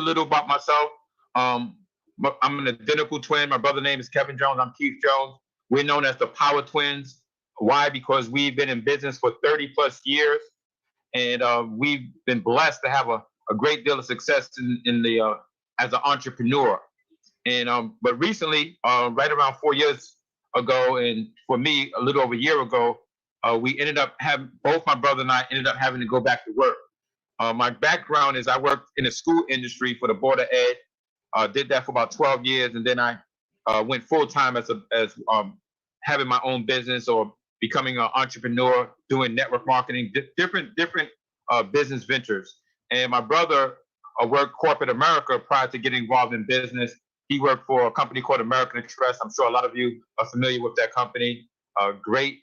a little about myself. Um, I'm an identical twin. My brother's name is Kevin Jones. I'm Keith Jones. We're known as the Power Twins. Why? Because we've been in business for 30 plus years, and we've been blessed to have a great deal of success in the as an entrepreneur. And but recently, right around 4 years ago, and for me, a little over a year ago, we ended up having both my brother and I ended up having to go back to work. My background is I worked in the school industry for the Board of Ed. Did that for about 12 years, and then I went full time as having my own business or becoming an entrepreneur, doing network marketing, different business ventures. And my brother worked corporate America prior to getting involved in business. He worked for a company called American Express. I'm sure a lot of you are familiar with that company. Great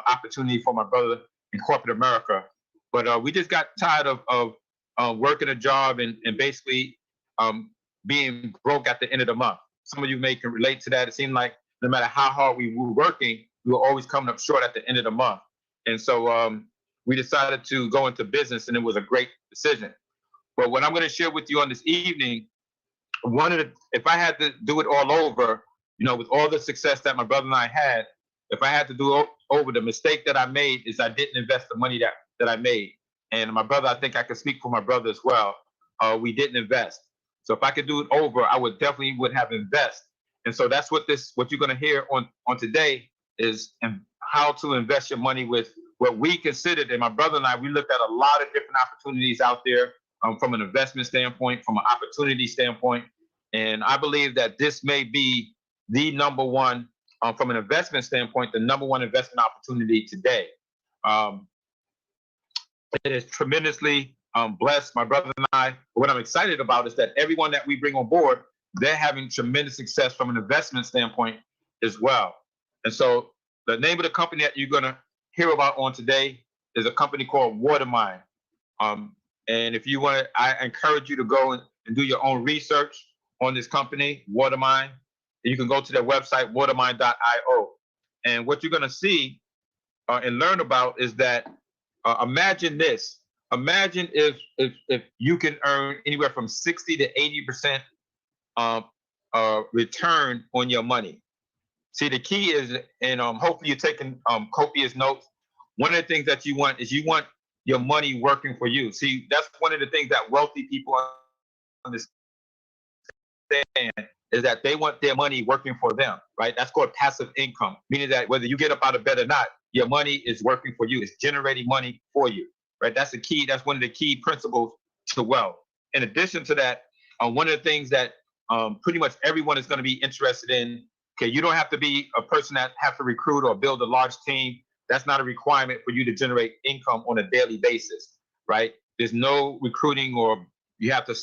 opportunity for my brother in corporate America. But we just got tired of working a job and basically being broke at the end of the month. Some of you may can relate to that. It seemed like no matter how hard we were working, we were always coming up short at the end of the month. And so we decided to go into business, and it was a great decision. But what I'm going to share with you on this evening, if I had to do it all over, with all the success that my brother and I had, if I had to do over, the mistake that I made is I didn't invest the money that I made. And my brother, I think I could speak for my brother as well. We didn't invest. So if I could do it over, I would definitely have invest. And so that's what you're going to hear on today is how to invest your money with what we considered. And my brother and I, we looked at a lot of different opportunities out there from an investment standpoint, from an opportunity standpoint. And I believe that this may be the number one, from an investment standpoint, the number one investment opportunity today. It is tremendously blessed my brother and I. What I'm excited about is that everyone that we bring on board, they're having tremendous success from an investment standpoint as well. And so the name of the company that you're going to hear about on today is a company called Watermine. And if you want to, I encourage you to go and do your own research on this company, Watermine. You can go to their website, watermine.io. And what you're going to see and learn about is that imagine this. Imagine if you can earn anywhere from 60 to 80% return on your money. See, the key is, and hopefully you're taking copious notes. One of the things that you want is you want your money working for you. See, that's one of the things that wealthy people understand is that they want their money working for them, right? That's called passive income, meaning that whether you get up out of bed or not, your money is working for you. It's generating money for you, right? That's the key. That's one of the key principles to wealth. In addition to that, one of the things that pretty much everyone is going to be interested in, okay, you don't have to be a person that have to recruit or build a large team. That's not a requirement for you to generate income on a daily basis, right? There's no recruiting or you have to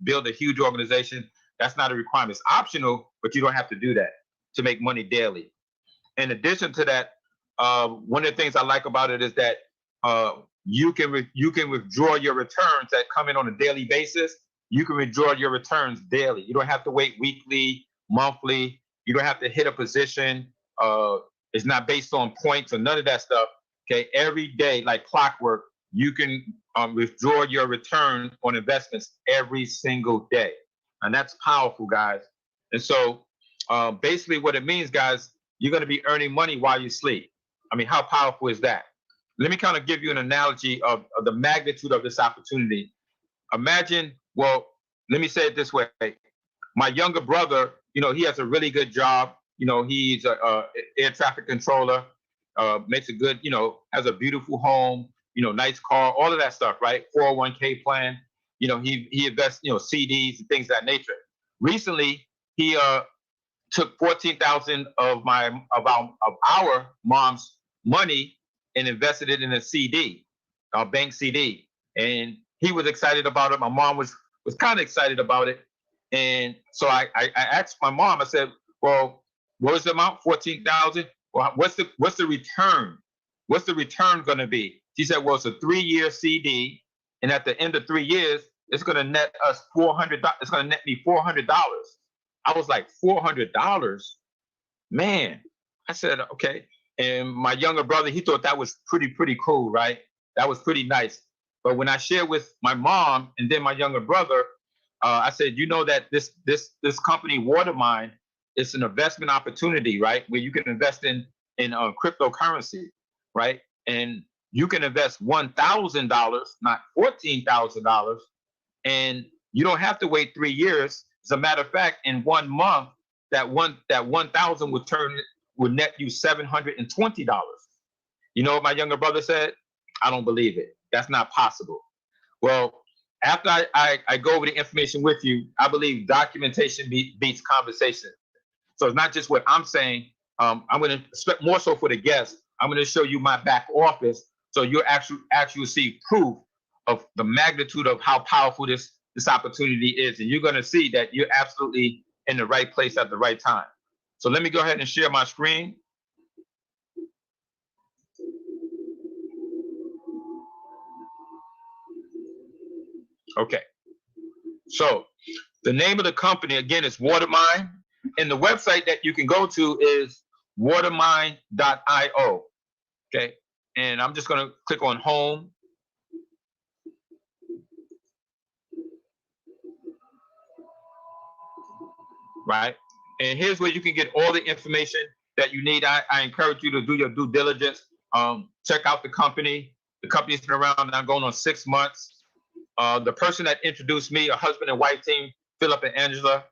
build a huge organization. That's not a requirement. It's optional, but you don't have to do that to make money daily. In addition to that, one of the things I like about it is that you can withdraw your returns that come in on a daily basis. You can withdraw your returns daily. You don't have to wait weekly, monthly. You don't have to hit a position. It's not based on points or none of that stuff. Okay, every day, like clockwork, you can withdraw your return on investments every single day. And that's powerful, guys. And so basically what it means, guys, you're going to be earning money while you sleep. I mean, how powerful is that? Let me kind of give you an analogy of the magnitude of this opportunity. Imagine, well, let me say it this way. My younger brother, he has a really good job. He's a air traffic controller, makes a good, has a beautiful home, nice car, all of that stuff, right? 401k plan. He invests, CDs and things of that nature. Recently, he took 14,000 of our mom's money and invested it in a CD, a bank CD, and he was excited about it. My mom was kind of excited about it, and so I asked my mom. I said, "Well, what was the amount? 14,000. Well, what's the return? What's the return going to be?" She said, "Well, it's a 3-year CD, and at the end of 3 years, it's going to net us $400. It's going to net me $400." I was like, $400, man. I said, okay. And my younger brother, he thought that was pretty cool, right? That was pretty nice. But when I shared with my mom and then my younger brother, I said, you know that this company Watermine is an investment opportunity, right? Where you can invest in cryptocurrency, right? And you can invest $1,000, not $14,000, and you don't have to wait 3 years. As a matter of fact, in 1 month, that 1,000 would net you $720. You know what my younger brother said? I don't believe it. That's not possible. Well, after I go over the information with you, I believe documentation beats conversation. So it's not just what I'm saying. I'm going to more so for the guests. I'm going to show you my back office, so you actually see proof of the magnitude of how powerful this opportunity is, and you're going to see that you're absolutely in the right place at the right time. So let me go ahead and share my screen. Okay. So the name of the company again is Watermine, and the website that you can go to is watermine.io. Okay, and I'm just going to click on home. Right, and here's where you can get all the information that you need. I encourage you to do your due diligence. Check out the company. The company's been around now going on 6 months. The person that introduced me, a husband and wife team, Philip and Angela,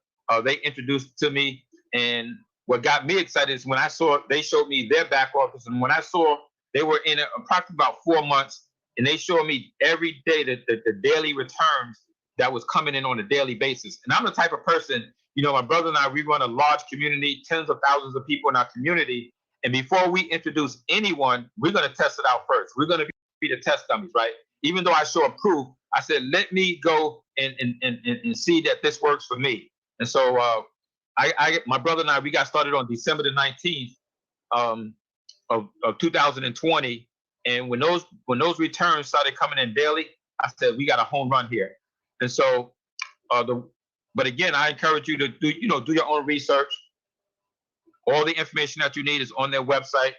they introduced to me. And what got me excited is when I saw, they showed me their back office. And when I saw they were in approximately about 4 months, and they showed me every day the daily returns that was coming in on a daily basis. And I'm the type of person, you know, my brother and I, we run a large community, tens of thousands of people in our community. And before we introduce anyone, we're going to test it out first. We're going to be the test dummies, right? Even though I show a proof, I said, let me go and see that this works for me. And so my brother and I, we got started on December the 19th of 2020. And when those returns started coming in daily, I said, we got a home run here. And so, but again, I encourage you to do your own research. All the information that you need is on their website.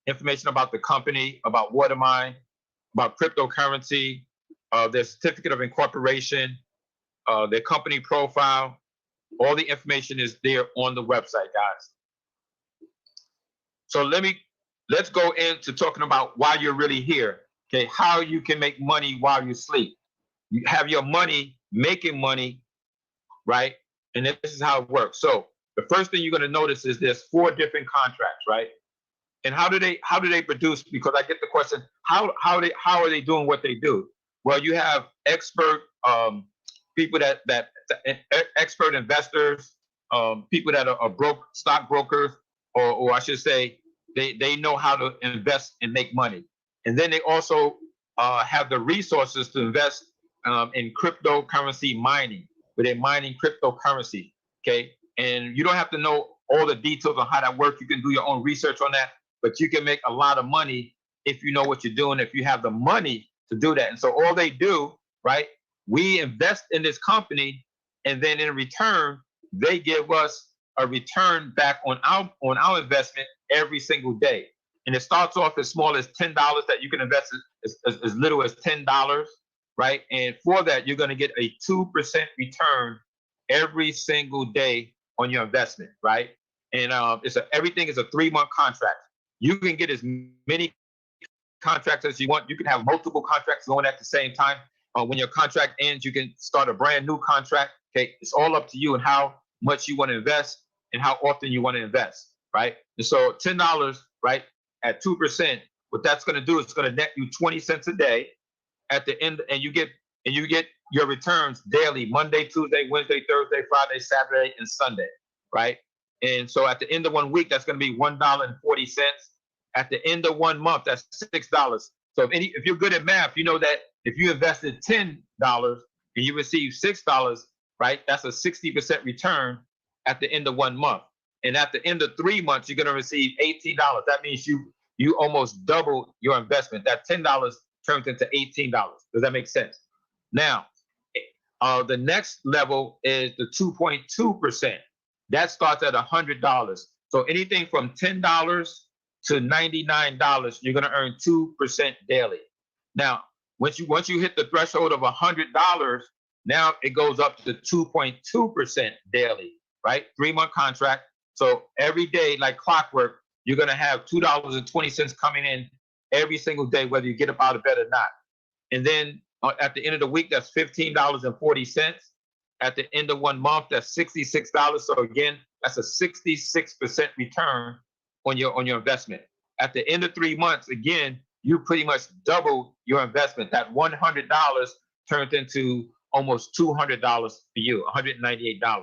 Information about the company, about Watermine, about cryptocurrency, their certificate of incorporation, their company profile. All the information is there on the website, guys. So let's go into talking about why you're really here. Okay, how you can make money while you sleep. You have your money making money, right? And this is how it works. So the first thing you're going to notice is there's 4 different contracts, right? And how do they produce? Because I get the question, how are they doing what they do? Well, you have expert people that expert investors, people that are stock brokers, or I should say, they know how to invest and make money. And then they also have the resources to invest in cryptocurrency mining, where they're mining cryptocurrency. Okay, and you don't have to know all the details on how that works. You can do your own research on that, but you can make a lot of money if you know what you're doing, if you have the money to do that. And so all they do, right, we invest in this company, and then in return, they give us a return back on our investment every single day. And it starts off as small as $10 that you can invest as little as $10, right? And for that, you're going to get a 2% return every single day on your investment, right? And everything is a 3-month contract. You can get as many contracts as you want. You can have multiple contracts going at the same time. When your contract ends, you can start a brand new contract. Okay, it's all up to you and how much you want to invest and how often you want to invest, right? And so $10, right, at 2%, what that's going to do is it's going to net you 20 cents a day at the end, and you get your returns daily: Monday, Tuesday, Wednesday, Thursday, Friday, Saturday, and Sunday, right? And so at the end of 1 week, that's going to be $1.40. At the end of 1 month, that's $6. So if you're good at math, you know that if you invested $10 and you receive $6, right, that's a 60% return at the end of 1 month. And at the end of 3 months, you're going to receive $18. That means you almost double your investment. That $10 turns into $18. Does that make sense? Now, the next level is the 2.2%. That starts at $100. So anything from $10 to $99, you're going to earn 2% daily. Now, once you hit the threshold of $100, Now it goes up to 2.2% daily, right? 3-month contract. So every day, like clockwork, you're going to have $2.20 coming in every single day, whether you get up out of bed or not. And then at the end of the week, that's $15.40. At the end of 1 month, that's $66. So again, that's a 66% return on your investment. At the end of 3 months, again, you pretty much double your investment. That $100 turns into almost $200 for you, $198.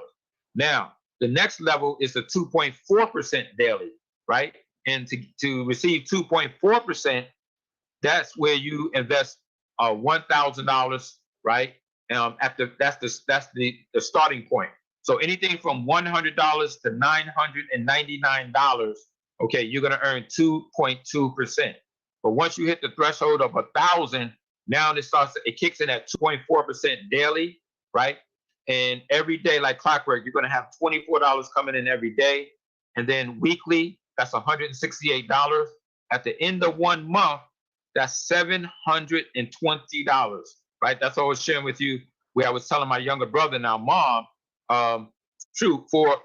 Now, the next level is the 2.4% daily, right? And to receive 2.4%, that's where you invest $1,000, right? That's the starting point. So anything from $100 to $999, okay, you're gonna earn 2.2%. But once you hit the threshold of 1,000, now it kicks in at 2.4% daily, right? And every day, like clockwork, you're gonna have $24 coming in every day, and then weekly, that's $168. At the end of 1 month, that's $720, right? That's what I was sharing with you, where I was telling my younger brother, now, Mom, true, for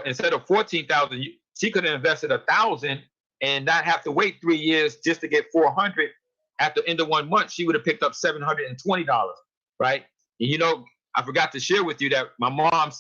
instead of 14,000, she could have invested 1,000 and not have to wait 3 years just to get 400. At the end of 1 month, she would have picked up $720, right? And you know, I forgot to share with you that my mom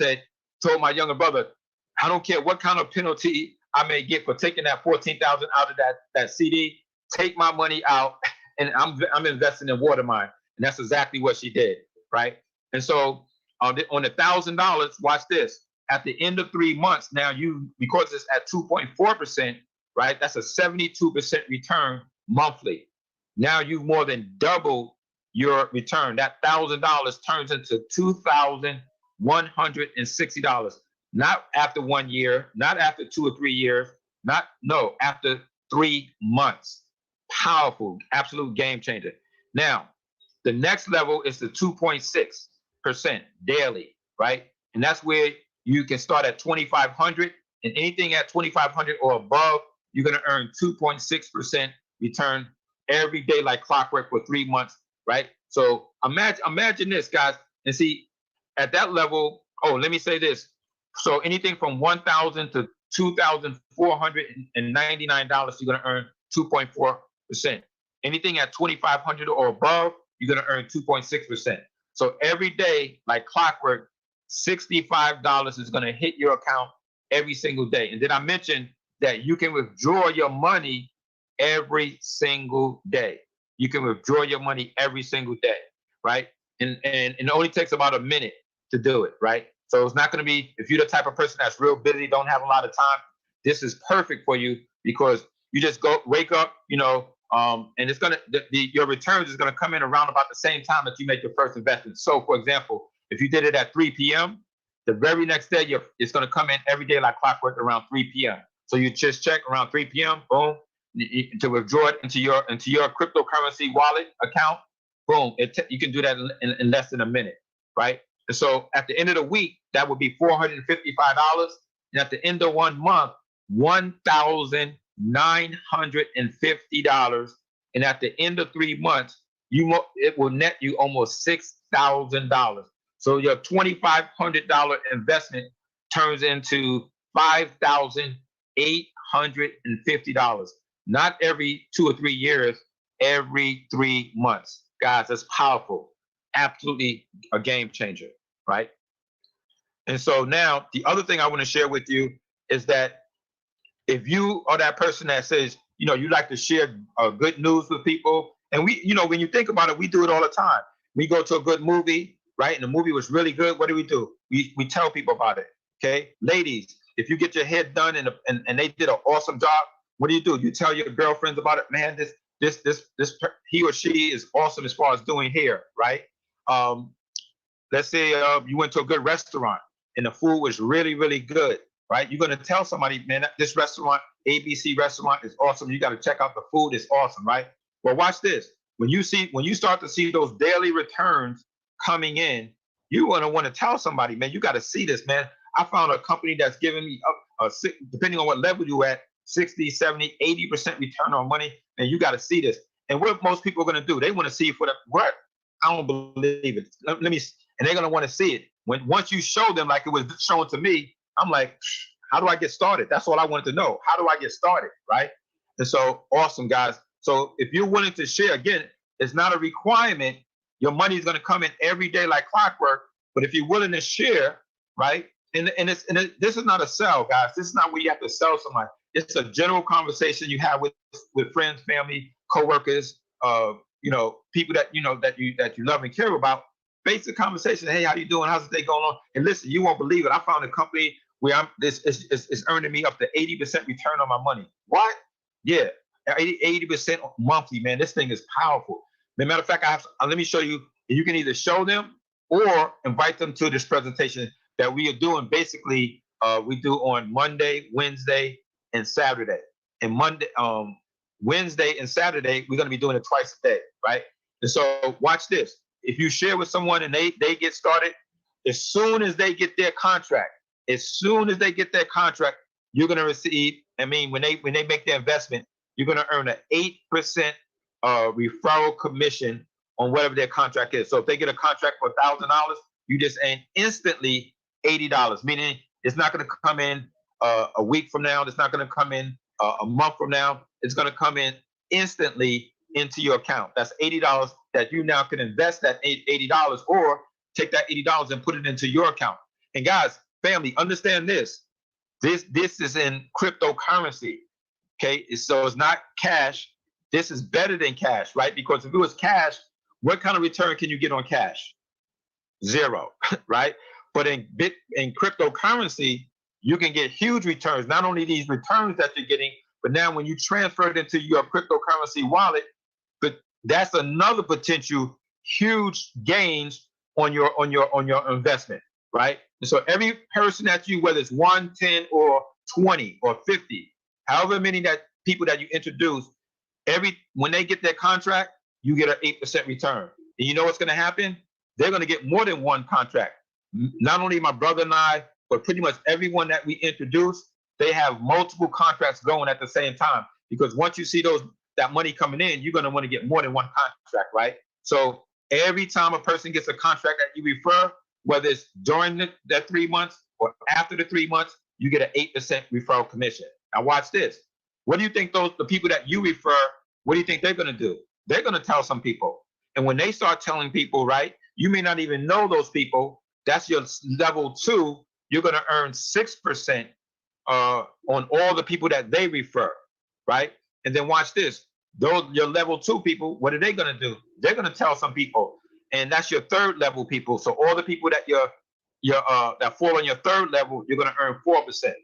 told my younger brother, I don't care what kind of penalty I may get for taking that 14,000 out of that CD, take my money out, and I'm investing in Watermine. And that's exactly what she did, right? And so on the $1,000, watch this. At the end of 3 months, now because it's at 2.4%, right? That's a 72% return monthly. Now you've more than doubled your return. That $1,000 turns into $2,160. Not after 1 year, not after 2 or 3 years, after 3 months. Powerful, absolute game changer. Now, the next level is the 2.6% daily, right? And that's where you can start at 2,500, and anything at 2,500 or above, you're going to earn 2.6% return every day, like clockwork, for 3 months, right? So imagine this, guys, and see at that level. Oh, let me say this. So anything from $1,000 to $2,499, you're going to earn 2.4%. Anything at 2,500 or above, you're going to earn 2.6%. So every day, like clockwork, $65 is going to hit your account every single day. And then I mentioned that you can withdraw your money every single day. You can withdraw your money every single day, right? And it only takes about a minute to do it, right? So it's not going to be, if you're the type of person that's real busy, don't have a lot of time, this is perfect for you, because you just wake up, and it's going to, your returns is going to come in around about the same time that you make your first investment. So for example, if you did it at 3 p.m., the very next day, it's going to come in every day like clockwork around 3 p.m. So you just check around 3 p.m., boom, to withdraw it into your cryptocurrency wallet account, boom, you can do that in less than a minute, right? And so at the end of the week, that would be $455. And at the end of 1 month, $1,950. And at the end of 3 months, it will net you almost $6,000. So your $2,500 investment turns into $5,850. Not every 2 or 3 years, every 3 months. Guys, that's powerful. Absolutely a game changer, right? And so now the other thing I want to share with you is that if you are that person that says, you like to share good news with people, and we, when you think about it, we do it all the time. We go to a good movie, right? And the movie was really good. What do? We tell people about it. Okay, ladies, if you get your hair done and they did an awesome job, what do? You tell your girlfriends about it. Man, this he or she is awesome as far as doing hair, right? Let's say you went to a good restaurant and the food was really, really good, right? You're going to tell somebody, man, this restaurant, ABC restaurant, is awesome. You got to check out the food. It's awesome, right? Well, watch this. When you start to see those daily returns coming in, you want to tell somebody, man, you got to see this, man. I found a company that's giving me depending on what level you at, 60, 70, 80% return on money, and you got to see this. And what most people are going to do, they want to see it for the what? I don't believe it. Let me. and they're going to want to see it. Once you show them like it was shown to me, I'm like, how do I get started? That's all I wanted to know. How do I get started, right? And so, awesome, guys. So if you're willing to share, again, it's not a requirement. Your money is going to come in every day like clockwork. But if you're willing to share, right? And this is not a sell, guys. This is not where you have to sell somebody. It's a general conversation you have with friends, family, coworkers, people that you love and care about. Basic conversation. Hey, how you doing? How's the day going on? And listen, you won't believe it. I found a company where it's earning me up to 80% return on my money. What? Yeah, 80% monthly, man. This thing is powerful. As a matter of fact, let me show you. You can either show them or invite them to this presentation that we are doing. Basically, we do on Monday, Wednesday, and Saturday. And Wednesday and Saturday, we're going to be doing it twice a day, right? And so watch this. If you share with someone and they get started, as soon as they get their contract, you're going to receive, when they make their investment, you're going to earn an 8% referral commission on whatever their contract is. So if they get a contract for $1,000, you just earn instantly $80, meaning it's not going to come in a week from now. It's not going to come in a month from now. It's going to come in instantly into your account. That's $80 that you now can invest that $80 or take that $80 and put it into your account. And guys, family, understand this. This is in cryptocurrency. Okay, so it's not cash. This is better than cash, right? Because if it was cash, what kind of return can you get on cash? Zero, right? But in cryptocurrency, you can get huge returns. Not only these returns that you're getting, but now when you transfer it into your cryptocurrency wallet, but that's another potential huge gains on your investment, right? And so every person that whether it's 1, 10, or 20 or 50, however many that people that you introduce, when they get their contract, you get an 8% return. And you know what's going to happen? They're going to get more than one contract. Not only my brother and I, but pretty much everyone that we introduce, they have multiple contracts going at the same time. Because once you see that money coming in, you're going to want to get more than one contract, right? So every time a person gets a contract that you refer, whether it's during that 3 months or after the 3 months, you get an 8% referral commission. Now watch this. What do you think the people that you refer, what do you think they're going to do? They're going to tell some people. And when they start telling people, right, you may not even know those people. That's your level 2. You're going to earn 6% on all the people that they refer, right? And then watch this. Your level 2 people, what are they going to do? They're going to tell some people. And that's your third level people. So all the people that that fall on your third level, you're going to earn 4%.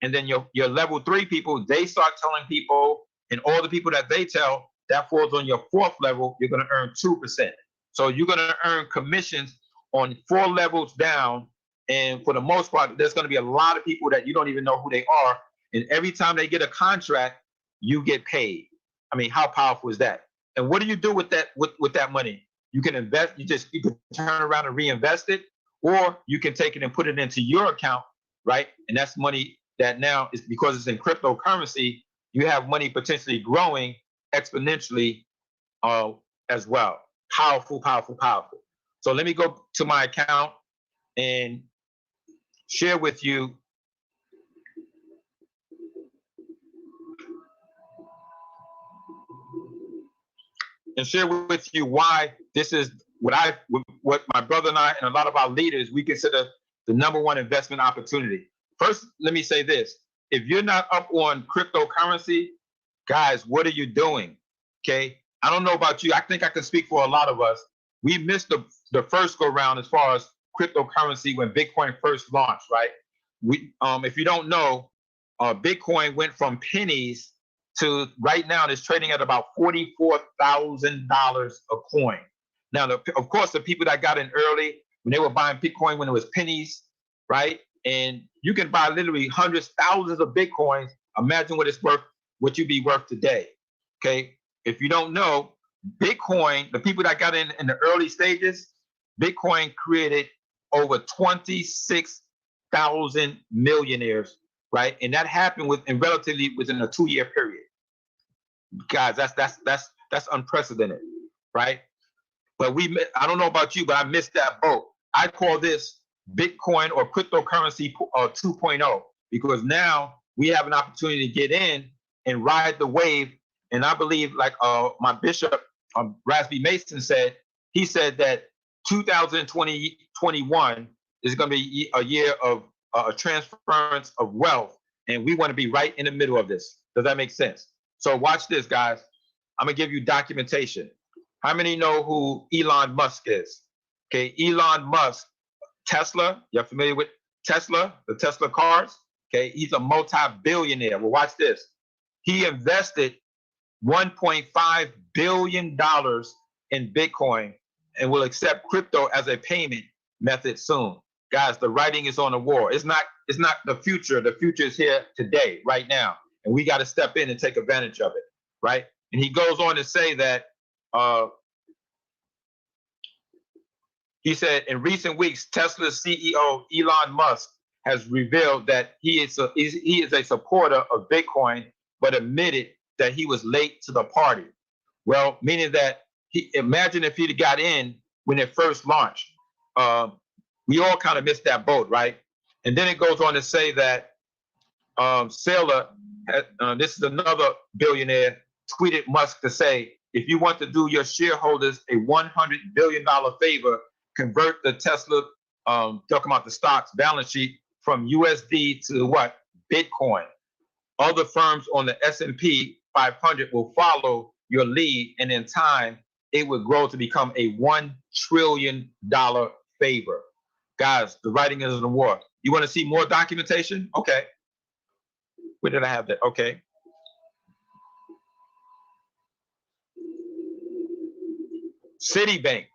And then your level 3 people, they start telling people, and all the people that they tell, that falls on your 4th level, you're going to earn 2%. So you're going to earn commissions on 4 levels down. And for the most part, there's going to be a lot of people that you don't even know who they are. And every time they get a contract, you get paid. I mean, how powerful is that? And what do you do with that money? You can invest, you can turn around and reinvest it, or you can take it and put it into your account, right? And that's money that now is, because it's in cryptocurrency, you have money potentially growing exponentially as well. Powerful, powerful, powerful. So let me go to my account and share with you why this is what my brother and I and a lot of our leaders, we consider the #1 investment opportunity. First, let me say this. If you're not up on cryptocurrency, guys, what are you doing? Okay. I don't know about you. I think I can speak for a lot of us. We missed the first go round as far as cryptocurrency when Bitcoin first launched, right? If you don't know, Bitcoin went from pennies to right now it's trading at about $44,000 a coin. Now, of course, the people that got in early, when they were buying Bitcoin when it was pennies, right? And you can buy literally hundreds, thousands of Bitcoins. Imagine what it's worth, what you'd be worth today. Okay. If you don't know, Bitcoin, the people that got in the early stages, Bitcoin created over 26,000 millionaires, right? And that happened within a 2-year period. Guys, that's unprecedented, right? But I don't know about you, but I missed that boat. I call this Bitcoin or cryptocurrency 2.0, because now we have an opportunity to get in and ride the wave. And I believe, like my bishop, Rasby Mason said, he said that 2021 is going to be a year of a transference of wealth, and we want to be right in the middle of this. Does that make sense? So watch this, guys. I'm gonna give you documentation. How many know who Elon Musk is? Okay, Elon Musk, Tesla. You're familiar with Tesla, the Tesla cars? Okay, he's a multi-billionaire. Well, watch this. He invested $1.5 billion in Bitcoin and will accept crypto as a payment method soon. Guys, the writing is on the wall. It's not the future. The future is here today, right now. And we got to step in and take advantage of it, right? And he goes on to say that he said, in recent weeks, Tesla's CEO Elon Musk has revealed that he is a supporter of Bitcoin, but admitted that he was late to the party. Well, meaning that imagine if he'd got in when it first launched. We all kind of missed that boat, right? And then it goes on to say that Saylor, this is another billionaire, tweeted Musk to say, if you want to do your shareholders a $100 billion favor, convert the Tesla, talking about the stocks balance sheet, from USD to what? Bitcoin. Other firms on the S&P 500 will follow your lead, and in time, it would grow to become a $1 trillion favor. Guys, the writing is on the wall. You want to see more documentation? Okay. Where did I have that? Okay. Citibank.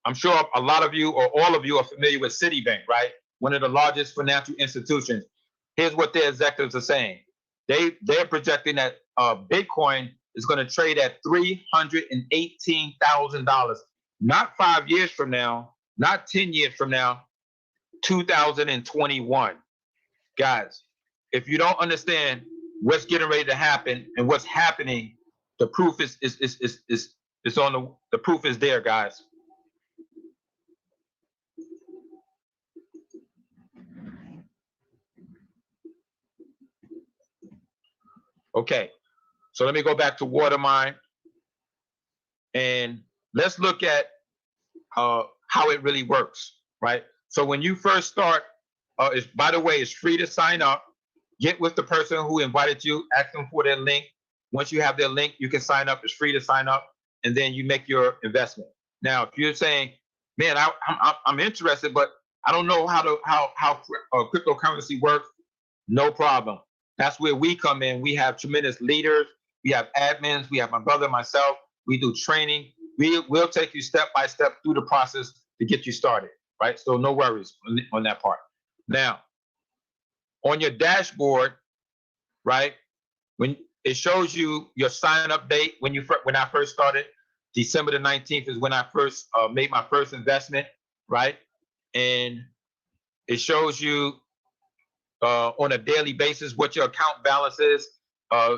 I'm sure a lot of you or all of you are familiar with Citibank, right? One of the largest financial institutions. Here's what their executives are saying. They're projecting that Bitcoin is going to trade at $318,000, not 5 years from now, not 10 years from now, 2021. Guys, if you don't understand what's getting ready to happen and what's happening, the proof is on the proof is there, guys. Okay, so let me go back to Watermine, and let's look at how it really works, right? So when you first start, by the way, it's free to sign up. Get with the person who invited you, ask them for their link. Once you have their link, you can sign up. It's free to sign up, and then you make your investment. Now, if you're saying, man, I'm interested, but I don't know how cryptocurrency works, no problem. That's where we come in. We have tremendous leaders. We have admins. We have my brother, myself. We do training. We'll take you step by step through the process to get you started, right? So no worries on that part. Now, on your dashboard, right, when it shows you your sign up date, when I first started, December the 19th is when I first made my first investment, right? And it shows you on a daily basis what your account balance is.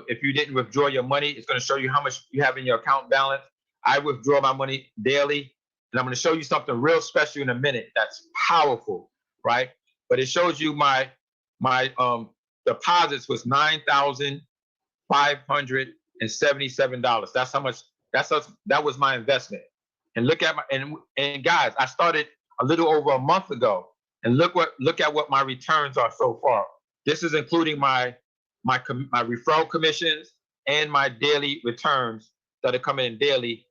If you didn't withdraw your money, it's going to show you how much you have in your account balance. I withdraw my money daily, and I'm going to show you something real special in a minute that's powerful, right? But it shows you my deposits was $9,577. That's how much. That was my investment. And look at and guys, I started a little over a month ago, and look at what my returns are so far. This is including my referral commissions and my daily returns that are coming in daily.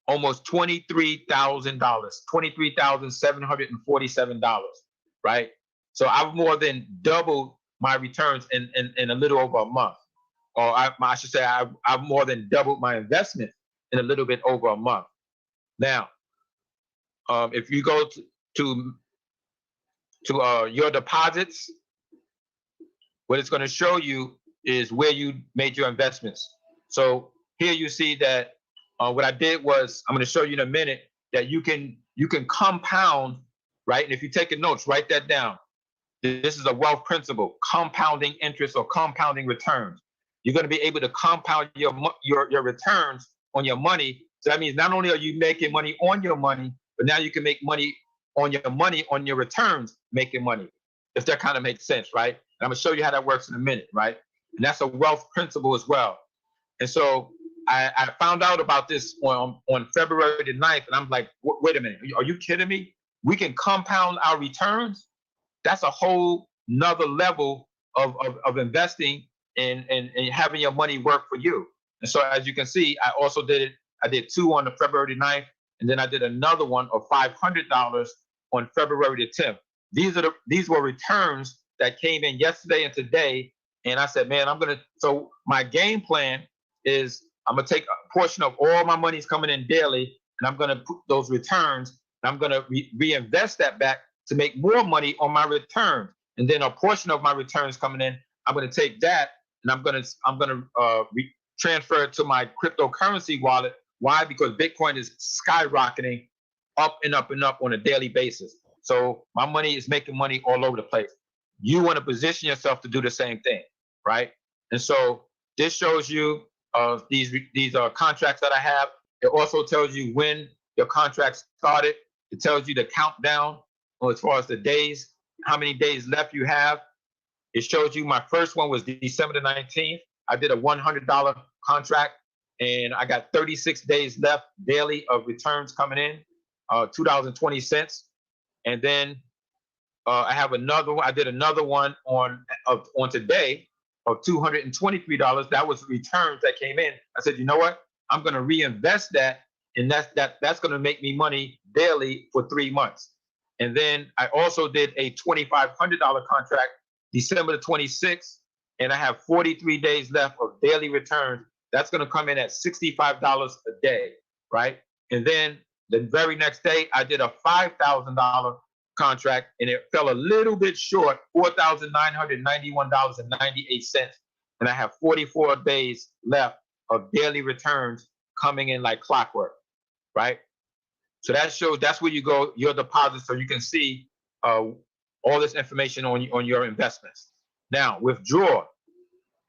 Almost $23,000, $23,747, right? So I've more than doubled my returns in a little over a month. Or I should say I've more than doubled my investment in a little bit over a month. Now, if you go to your deposits, what it's going to show you is where you made your investments. So here you see that what I did was, I'm going to show you in a minute that you can compound, right? And if you're taking notes, write that down. This is a wealth principle: compounding interest or compounding returns. You're going to be able to compound your returns on your money. So that means not only are you making money on your money, but now you can make money on your money, on your returns, making money. If that kind of makes sense, right? And I'm gonna show you how that works in a minute, right? And that's a wealth principle as well. And so I found out about this on February the 9th, and I'm like, wait a minute, are you kidding me? We can compound our returns? That's a whole nother level of investing and having your money work for you. And so as you can see, I also did it. I did 2 on the February 9th, and then I did another one of $500 on February the 10th. These were returns that came in yesterday and today. And I said, man, so my game plan is I'm gonna take a portion of all my money's coming in daily, and I'm gonna put those returns, and I'm gonna reinvest that back to make more money on my return. And then a portion of my returns coming in, I'm gonna take that, and I'm gonna transfer it to my cryptocurrency wallet. Why? Because Bitcoin is skyrocketing up and up and up on a daily basis. So my money is making money all over the place. You want to position yourself to do the same thing, right? And so this shows you these contracts that I have. It also tells you when your contract started. It tells you the countdown as far as the days, how many days left you have. It shows you my first one was December the 19th. I did a $100 contract, and I got 36 days left daily of returns coming in, $2.20. And then I have another one. I did another one on today of $223. That was returns that came in. I said, you know what? I'm going to reinvest that, and that's going to make me money daily for 3 months. And then I also did a $2,500 contract December the 26th, and I have 43 days left of daily returns. That's going to come in at $65 a day, right? And then the very next day, I did a $5,000 contract, and it fell a little bit short, $4,991.98. And I have 44 days left of daily returns coming in like clockwork, right? So that's where you go, your deposits, so you can see all this information on your investments. Now, withdraw.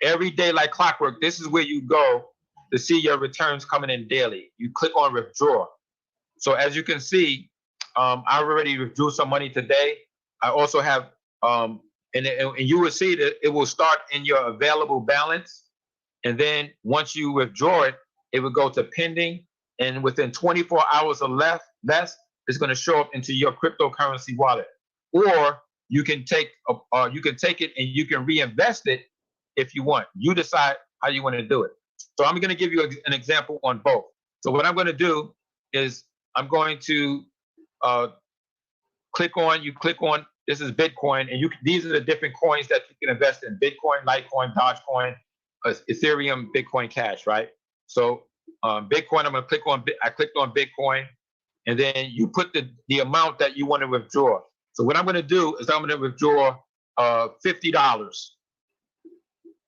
Every day like clockwork, this is where you go to see your returns coming in daily. You click on withdraw. So as you can see, I already withdrew some money today. I also have, and you will see that it will start in your available balance. And then once you withdraw it, it will go to pending. And within 24 hours or less, it's going to show up into your cryptocurrency wallet. Or you can take it and you can reinvest it if you want. You decide how you want to do it. So I'm going to give you an example on both. So what I'm going to do is I'm going to click on, this is Bitcoin, and these are the different coins that you can invest in: Bitcoin, Litecoin, Dogecoin, Ethereum, Bitcoin Cash, right? So Bitcoin, I clicked on Bitcoin, and then you put the amount that you want to withdraw. So what I'm going to do is I'm going to withdraw $50.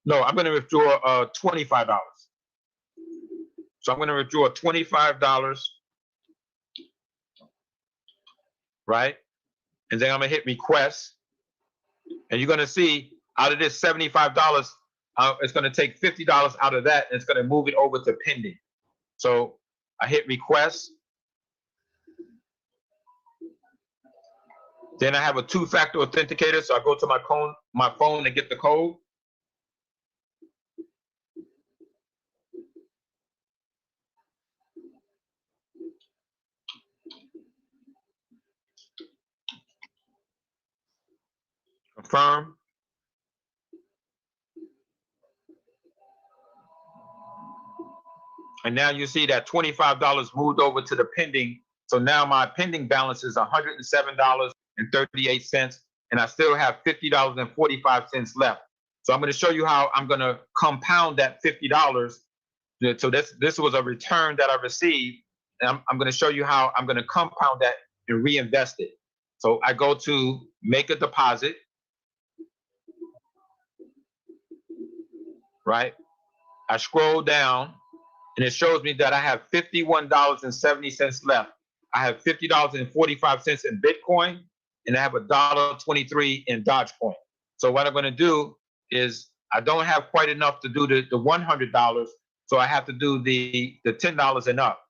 No, I'm going to withdraw $25. So I'm going to withdraw $25, right? And then I'm going to hit request. And you're going to see out of this $75, it's going to take $50 out of that, and it's going to move it over to pending. So I hit request. Then I have a two-factor authenticator, so I go to my phone and get the code. Confirm. And now you see that $25 moved over to the pending. So now my pending balance is $107.38, and I still have $50.45 left. So I'm going to show you how I'm going to compound that $50. So this was a return that I received, and I'm going to show you how I'm going to compound that and reinvest it. So I go to make a deposit, right? I scroll down, and it shows me that I have $51.70 left. I have $50.45 in Bitcoin, and I have $1.23 in Dogecoin. So what I'm going to do is I don't have quite enough to do the $100, so I have to do the $10 and up.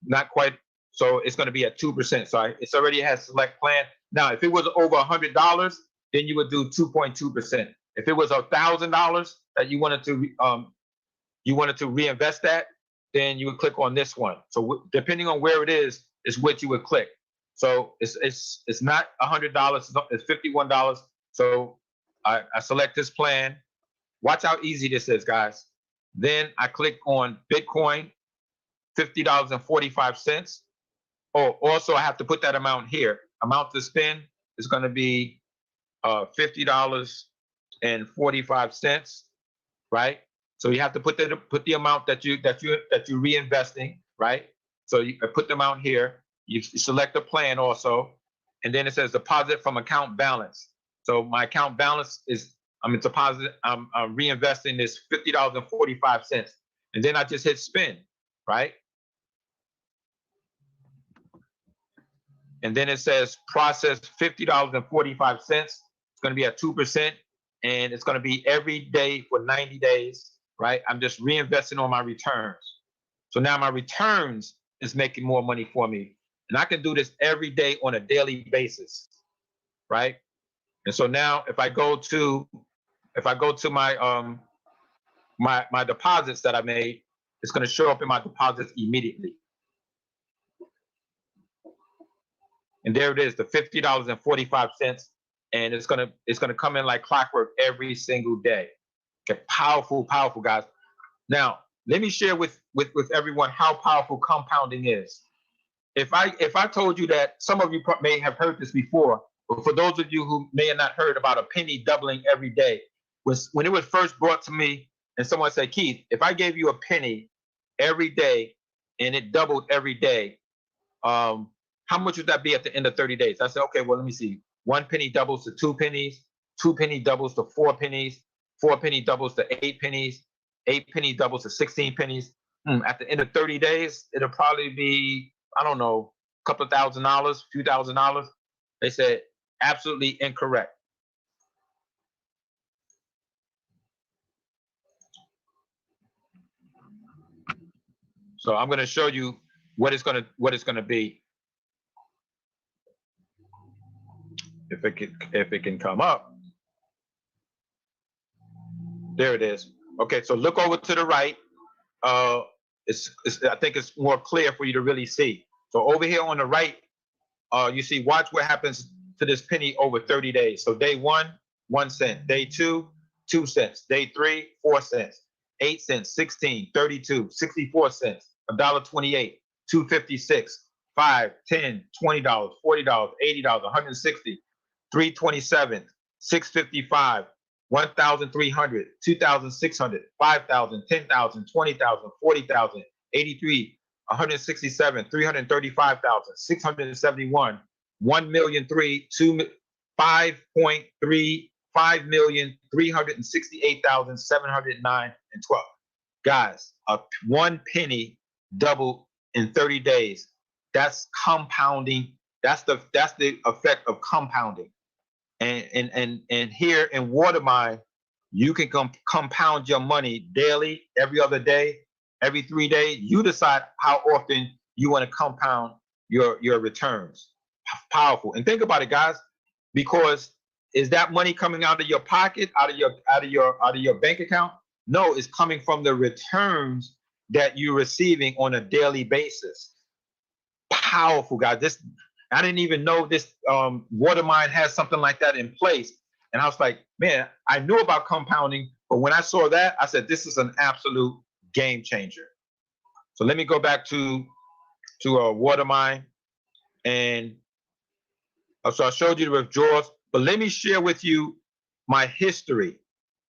Not quite. So it's going to be at 2%. So it's already has select plan. Now, if it was over $100, then you would do 2.2%. If it was $1,000 that you wanted to reinvest that, then you would click on this one. So depending on where it is what you would click. So it's not $100, it's $51. So I select this plan. Watch how easy this is, guys. Then I click on Bitcoin, $50.45. Oh, also I have to put that amount here. Amount to spend is going to be $50.45, right? So you have to put the amount that you're reinvesting, right? So you put the amount here. You select the plan also, and then it says deposit from account balance. So my account balance is I'm reinvesting this $50.45, and then I just hit spin, right? And then it says process $50.45. It's going to be at 2%, and it's going to be every day for 90 days, right? I'm just reinvesting on my returns. So now my returns is making more money for me. And I can do this every day on a daily basis, right? And so now if I go to my my deposits that I made, it's going to show up in my deposits immediately. And there it is, the $50.45, and it's gonna come in like clockwork every single day. Okay, powerful, powerful, guys. Now let me share with everyone how powerful compounding is. If I told you that, some of you may have heard this before, but for those of you who may have not heard about a penny doubling every day, when it was first brought to me, and someone said, Keith, if I gave you a penny every day and it doubled every day, how much would that be at the end of 30 days? I said, okay, well, let me see. 1 penny doubles to 2 pennies, 2 penny doubles to 4 pennies, 4 penny doubles to 8 pennies, 8 penny doubles to 16 pennies. At the end of 30 days, it'll probably be, I don't know, a couple of $1,000, few $1,000. They said, absolutely incorrect. So I'm going to show you what it's going to be. If it can come up. There it is. Okay, so look over to the right. I think it's more clear for you to really see. So over here on the right, you see, watch what happens to this penny over 30 days. So day 1, 1 cent. Day 2, 2 cents. Day 3, 4 cents. 8 cents, 16, 32, 64 cents, $1.28, 2.56, 5, 10, $20, $40, $80, 160, 327, 655, 1,300, 2,600, 5,000, 10,000, 20,000, 40,000, 83, 167, 335,000, 671, 1,000,003, 5.3, 5,368,709 and 12. Guys, 1 penny doubled in 30 days. That's compounding. That's the effect of compounding. And here in Watermine, you can compound your money daily, every other day, every 3 days. You decide how often you want to compound your returns. Powerful. And think about it, guys, because is that money coming out of your pocket, out of your bank account? No, it's coming from the returns that you're receiving on a daily basis. Powerful, guys. I didn't even know this Watermine has something like that in place. And I was like, man, I knew about compounding, but when I saw that, I said, this is an absolute game changer. So let me go back to Watermine. And so I showed you the withdrawals, but let me share with you my history,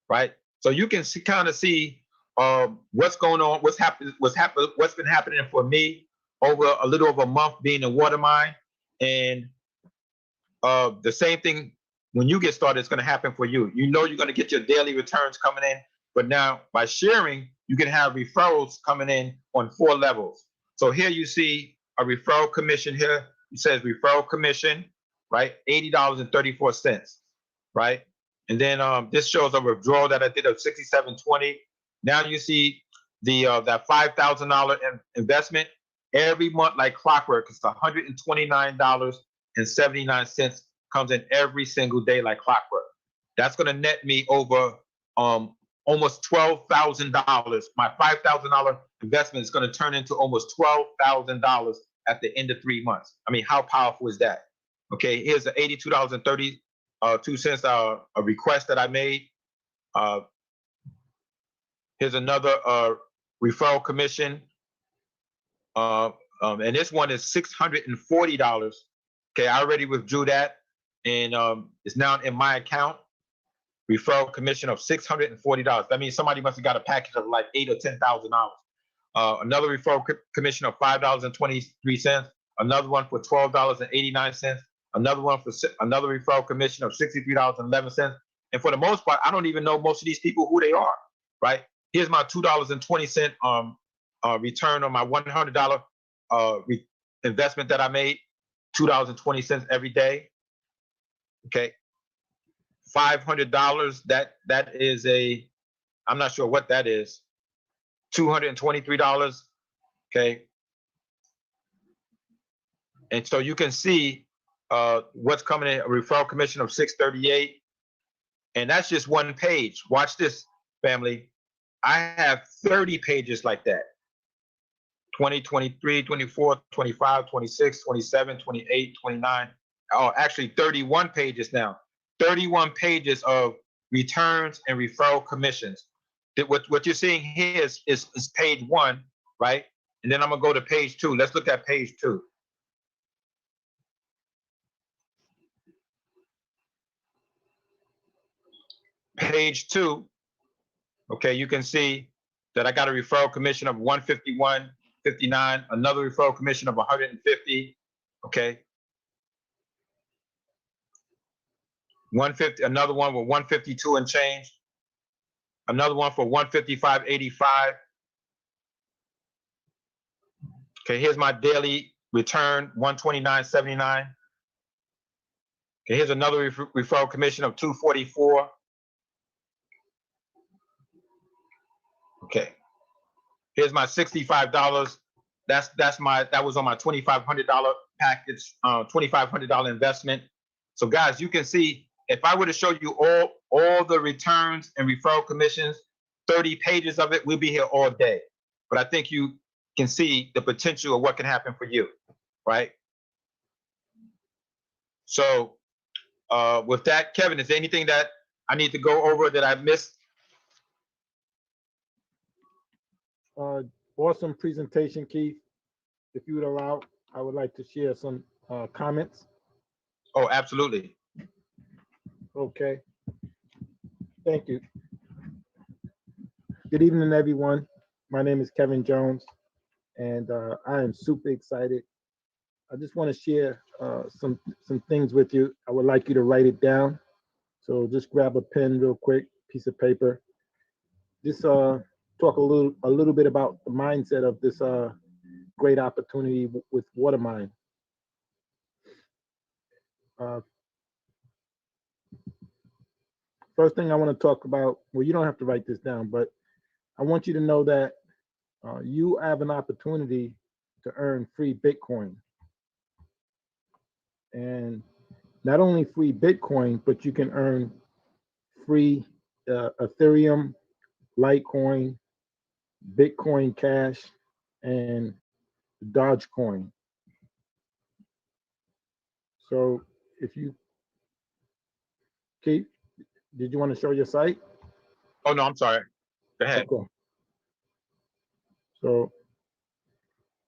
right? So you can kind of see what's going on, what's been happening for me over a little over a month being in Watermine. And the same thing when you get started, it's going to happen for you. You know you're going to get your daily returns coming in, but now by sharing, you can have referrals coming in on 4 levels. So here you see a referral commission here. It says referral commission, right? $80.34, right? And then this shows a withdrawal that I did of $67.20. Now you see the that $5,000 investment. every month like clockwork. It's $129.79 comes in every single day like clockwork. That's going to net me over almost $12,000. My $5,000 investment is going to turn into almost $12,000 at the end of 3 months. I mean, how powerful is that? Okay, here's the $82.32 a request that I made. Here's another referral commission. And this one is $640. Okay, I already withdrew that, and it's now in my account. Referral commission of $640. That means somebody must have got a package of like $8,000 or $10,000. Another referral commission of $5.23. Another one for $12.89. Another one for another referral commission of $63.11. And for the most part, I don't even know most of these people who they are. Right? Here's my $2.20 return on my $100 investment that I made. $2.20 every day. Okay. $500, that is I'm not sure what that is. $223. Okay. And so you can see what's coming in, a referral commission of $638. And that's just one page. Watch this, family. I have 30 pages like that. 20, 23, 24, 25, 26, 27, 28, 29. Oh, actually 31 pages now. 31 pages of returns and referral commissions. What you're seeing here is page 1, right? And then I'm gonna go to page 2. Let's look at page 2. Page 2, okay, you can see that I got a referral commission of $151.59, another referral commission of $150, okay. 150, another one with 152 and change, another one for 155.85. Okay, here's my daily return, 129.79. Okay, here's another referral commission of 244. Okay, here's my $65. That was on my $2,500 package, $2,500 investment. So guys, you can see, if I were to show you all the returns and referral commissions, 30 pages of it, we'll be here all day. But I think you can see the potential of what can happen for you, right? So with that, Kevin, is there anything that I need to go over that I missed? Awesome presentation, Keith. If you would allow, I would like to share some comments. Oh, absolutely. Okay. Thank you. Good evening, everyone. My name is Kevin Jones, and I am super excited. I just want to share some things with you. I would like you to write it down. So just grab a pen real quick, piece of paper. Just talk a little bit about the mindset of this great opportunity with Watermine. First thing I want to talk about, well, you don't have to write this down, but I want you to know that you have an opportunity to earn free Bitcoin. And not only free Bitcoin, but you can earn free Ethereum, Litecoin, Bitcoin Cash, and Dogecoin. So if you, Keith, did you want to show your site? Oh, no, I'm sorry. Go ahead. Okay.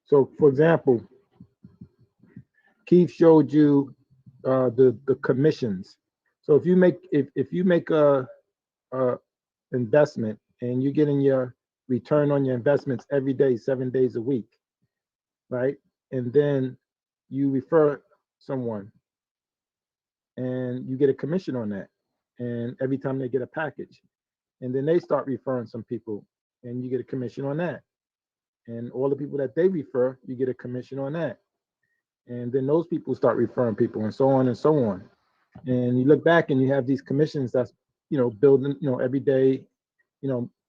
So for example, Keith showed you the commissions. So if you make a investment and you're getting your return on your investments every day, 7 days a week, right? And then you refer someone and you get a commission on that. And every time they get a package, and then they start referring some people and you get a commission on that. And all the people that they refer, you get a commission on that. And then those people start referring people, and so on and so on. And you look back and you have these commissions that's, building, every day,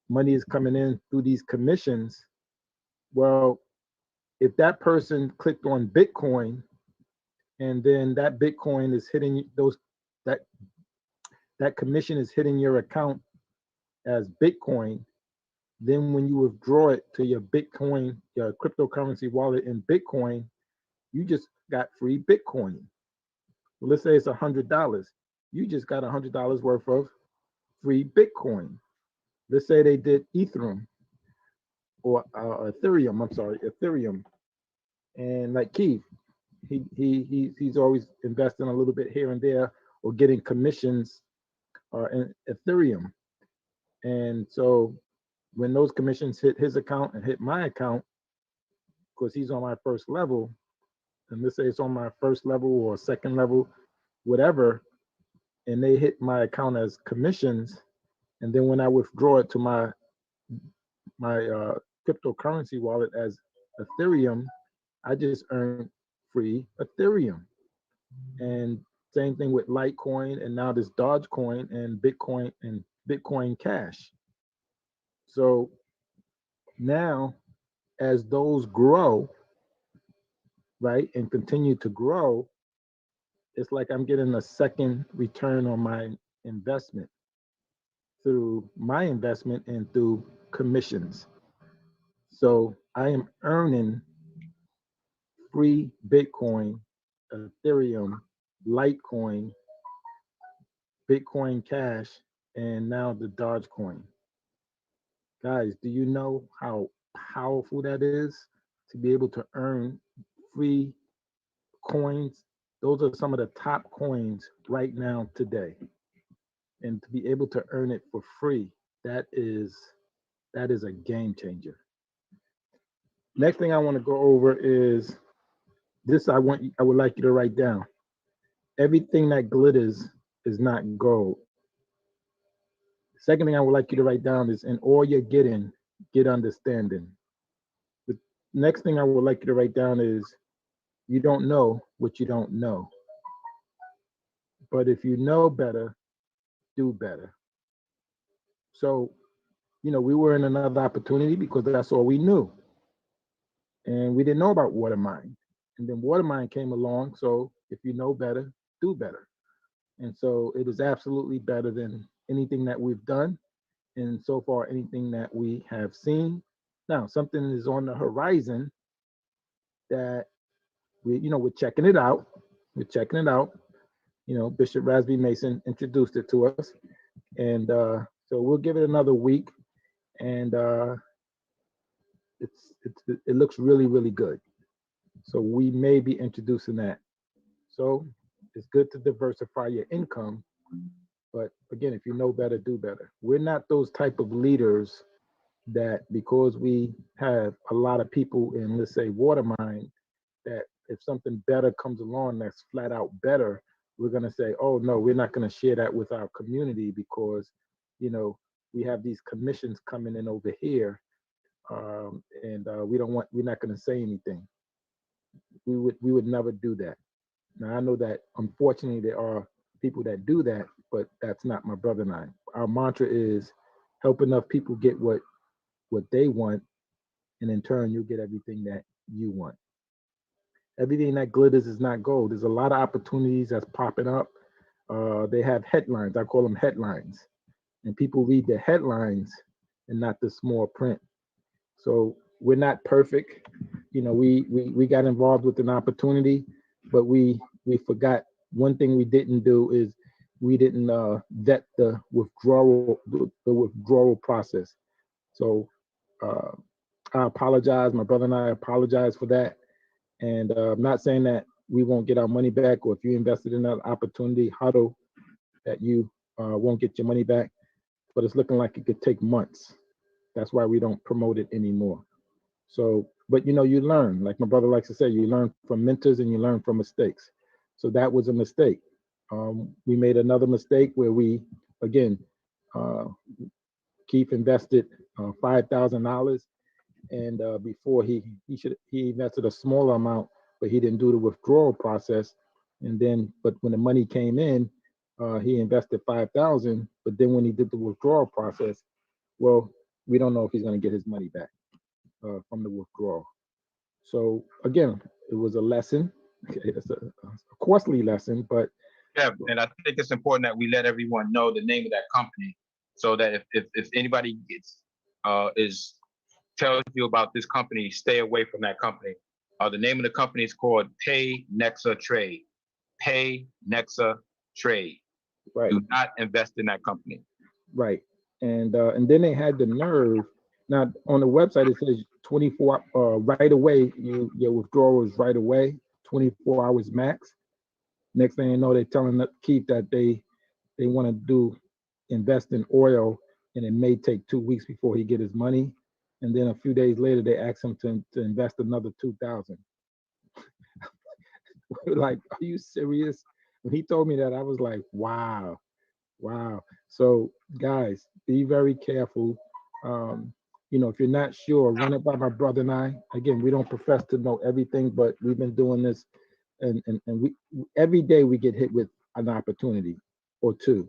money is coming in through these commissions. Well, if that person clicked on Bitcoin and then that Bitcoin is hitting that that commission is hitting your account as Bitcoin, then when you withdraw it to your Bitcoin, your cryptocurrency wallet in Bitcoin, you just got free Bitcoin. Let's say it's $100. You just got $100 worth of free Bitcoin. Let's say they did Ethereum or Ethereum. I'm sorry, Ethereum. And like Keith, he's always investing a little bit here and there or getting commissions in Ethereum. And so when those commissions hit his account and hit my account, because he's on my first level, and let's say it's on my first level or second level, whatever, and they hit my account as commissions, and then when I withdraw it to my cryptocurrency wallet as Ethereum, I just earn free Ethereum. And same thing with Litecoin, and now this Dogecoin and Bitcoin Cash. So now, as those grow, right, and continue to grow, it's like I'm getting a second return on my investment through my investment and through commissions. So I am earning free Bitcoin, Ethereum, Litecoin, Bitcoin Cash, and now the Dogecoin. Guys, do you know how powerful that is to be able to earn free coins? Those are some of the top coins right now today. And to be able to earn it for free, that is a game changer. Next thing I want to go over is this. I would like you to write down. Everything that glitters is not gold. Second thing I would like you to write down is, in all you're getting, get understanding. The next thing I would like you to write down is, you don't know what you don't know. But if you know better, do better. So, we were in another opportunity because that's all we knew. And we didn't know about Watermine. And then Watermine came along. So if you know better, do better. And so it is absolutely better than anything that we've done. And so far, anything that we have seen. Now, something is on the horizon that we're checking it out. We're checking it out. Bishop Rasby Mason introduced it to us. And so we'll give it another week. And it looks really, really good. So we may be introducing that. So it's good to diversify your income. But again, if you know better, do better. We're not those type of leaders that, because we have a lot of people in, let's say, Watermine, that if something better comes along that's flat out better, we're going to say, oh, no, we're not going to share that with our community because, we have these commissions coming in over here. And we're not going to say anything. We would never do that. Now, I know that unfortunately there are people that do that, but that's not my brother and I. Our mantra is help enough people get what they want, and in turn, you'll get everything that you want. Everything that glitters is not gold. There's a lot of opportunities that's popping up. They have headlines. I call them headlines. And people read the headlines and not the small print. So we're not perfect. We got involved with an opportunity, but we forgot one thing we didn't do is we didn't vet the withdrawal process. So I apologize. My brother and I apologize for that. And I'm not saying that we won't get our money back, or if you invested in that opportunity, huddle, that you won't get your money back. But it's looking like it could take months. That's why we don't promote it anymore. So, but you learn, like my brother likes to say, you learn from mentors and you learn from mistakes. So that was a mistake. We made another mistake where we, again, Keith invested $5,000, and before he invested a smaller amount, but he didn't do the withdrawal process. And then, but when the money came in, he invested $5,000, but then when he did the withdrawal process, well, we don't know if he's going to get his money back from the withdrawal. So again, it was a lesson. Okay, it's a costly lesson, but Yeah, and I think it's important that we let everyone know the name of that company, so that if anybody gets is tells you about this company, stay away from that company. The name of the company is called Paynex Trade. Paynex Trade. right, Do not invest in that company. right. And then they had the nerve. Now on the website it says 24 right away. Your withdrawal is right away, 24 hours max. Next thing you know, they're telling Keith that they want to invest in oil, and it may take 2 weeks before he get his money. And then a few days later, they ask him to invest another 2,000. Like, are you serious? When he told me that, I was like, wow, wow. So guys, be very careful. If you're not sure, run it by my brother and I. Again, we don't profess to know everything, but we've been doing this, and we every day we get hit with an opportunity or two.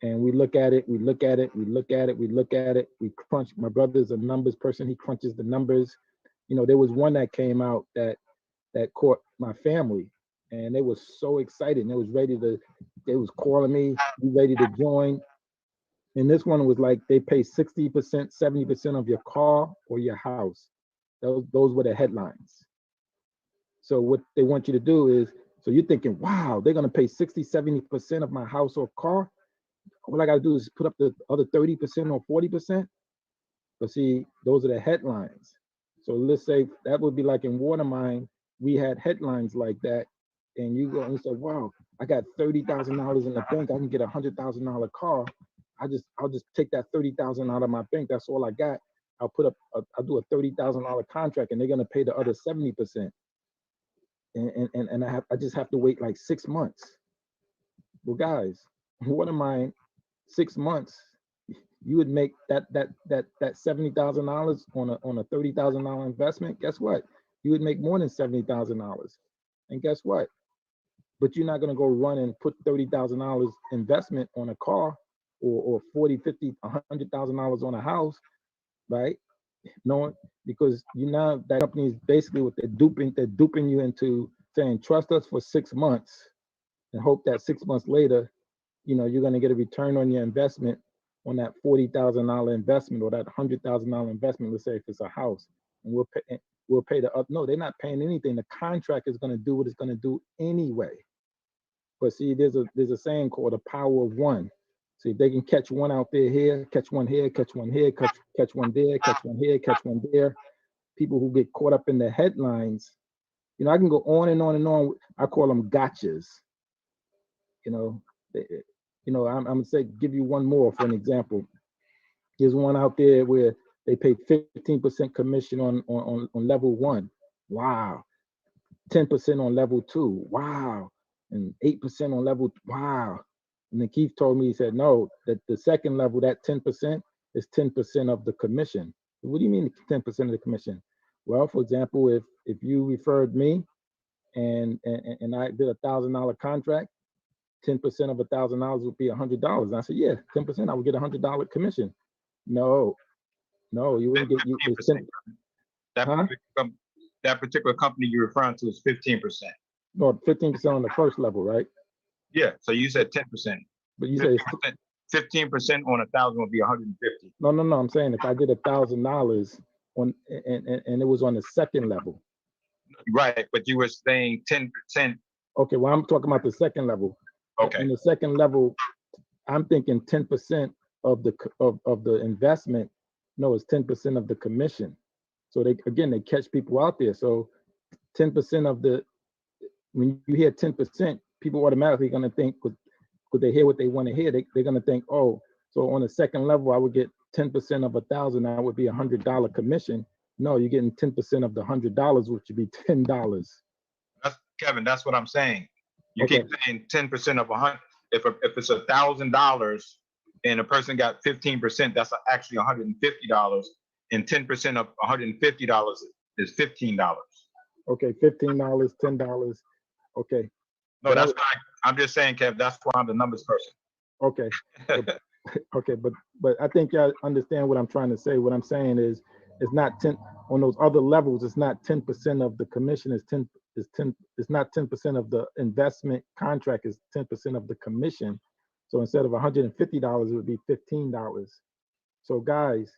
And we look at it, we look at it, we look at it, we look at it, we crunch. My brother's a numbers person, he crunches the numbers. There was one that came out that caught my family, and they was so excited, and they was calling me, you ready to join? And this one was like, they pay 60%, 70% of your car or your house. Those were the headlines. So what they want you to do is, so you're thinking, wow, they're gonna pay 60, 70% of my house or car. All I got to do is put up the other 30% or 40%. But see, those are the headlines. So let's say that would be like in Watermine, we had headlines like that. And you go and you say, wow, I got $30,000 in the bank. I can get $100,000 car. I'll just take that 30,000 out of my bank. That's all I got. I'll do a $30,000 contract, and they're gonna pay the other 70%. And I just have to wait like 6 months. Well, guys, Watermine, 6 months, you would make that $70,000 on a $30,000 investment. Guess what? You would make more than $70,000. And guess what? But you're not going to go run and put $30,000 investment on a car, or 40, 50, $100,000 on a house, right? No, because that company is basically what they're duping you into saying, trust us for 6 months and hope that 6 months later, you're going to get a return on your investment on that $40,000 investment or that $100,000 investment. Let's say if it's a house, and we'll pay the up. No, they're not paying anything. The contract is going to do what it's going to do anyway. But see, there's a saying called the power of one. See, if they can catch one out there here, catch one here, catch one here, catch one there, catch one here, catch one there. People who get caught up in the headlines, I can go on and on and on. I call them gotchas. I'm gonna give you one more for an example. There's one out there where they pay 15% commission on level one. Wow. 10% on level two. Wow. And 8% on level. Wow. And then Keith told me, he said, no, that the second level, that 10% is 10% of the commission. What do you mean 10% of the commission? Well, for example, if you referred me and I did $1,000 contract, 10% of $1,000 would be $100. And I said, yeah, 10%, I would get $100 commission. No, you wouldn't get you. 15%. Huh? That particular company you're referring to is 15%. No, 15% on the first level, right? Yeah. So you said 10%. But you say 15% on 1,000 would be 150. No. I'm saying if I did $1,000 on and it was on the second level. Right, but you were saying 10%. Okay, well, I'm talking about the second level. Okay. On the second level, I'm thinking 10% of the investment. No, it's 10% of the commission. So they catch people out there. So 10% of when you hear 10%, people automatically going to think, because they hear what they want to hear, they're going to think, oh, so on the second level, I would get 10% of 1,000, that would be $100 commission. No, you're getting 10% of the $100, which would be $10. That's Kevin. That's what I'm saying. You keep saying 10% of 100. If it's $1,000 and a person got 15%, that's actually $150, and 10% of $150 is $15. Okay, $15, $10. Okay. No, that's fine. I'm just saying, Kev. That's why I'm the numbers person. Okay. Okay, but I think y'all understand what I'm trying to say. What I'm saying is It's not 10 on those other levels. It's not 10% of the commission. It's not 10% of the investment contract. Is 10% of the commission. So instead of $150, it would be $15. So guys,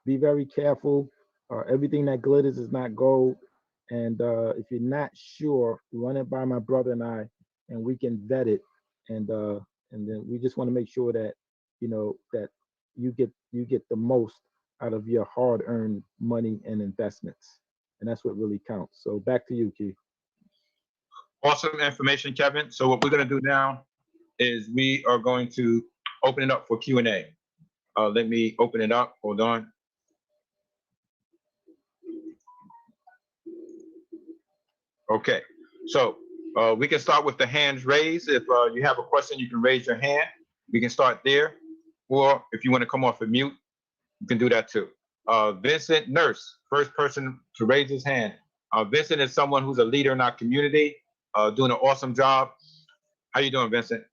be very careful. Everything that glitters is not gold. And if you're not sure, run it by my brother and I, and we can vet it. And then we just want to make sure that that you get the most out of your hard-earned money and investments, and that's what really counts. So back to you, Keith. Awesome information, Kevin. So what we're going to do now is we are going to open it up for Q&A. Let me open it up. Hold on. Okay, so we can start with the hands raised. If you have a question, you can raise your hand. We can start there. Or if you want to come off of mute, you can do that too. Vincent Nurse, first person to raise his hand. Vincent is someone who's a leader in our community, doing an awesome job. How you doing, Vincent?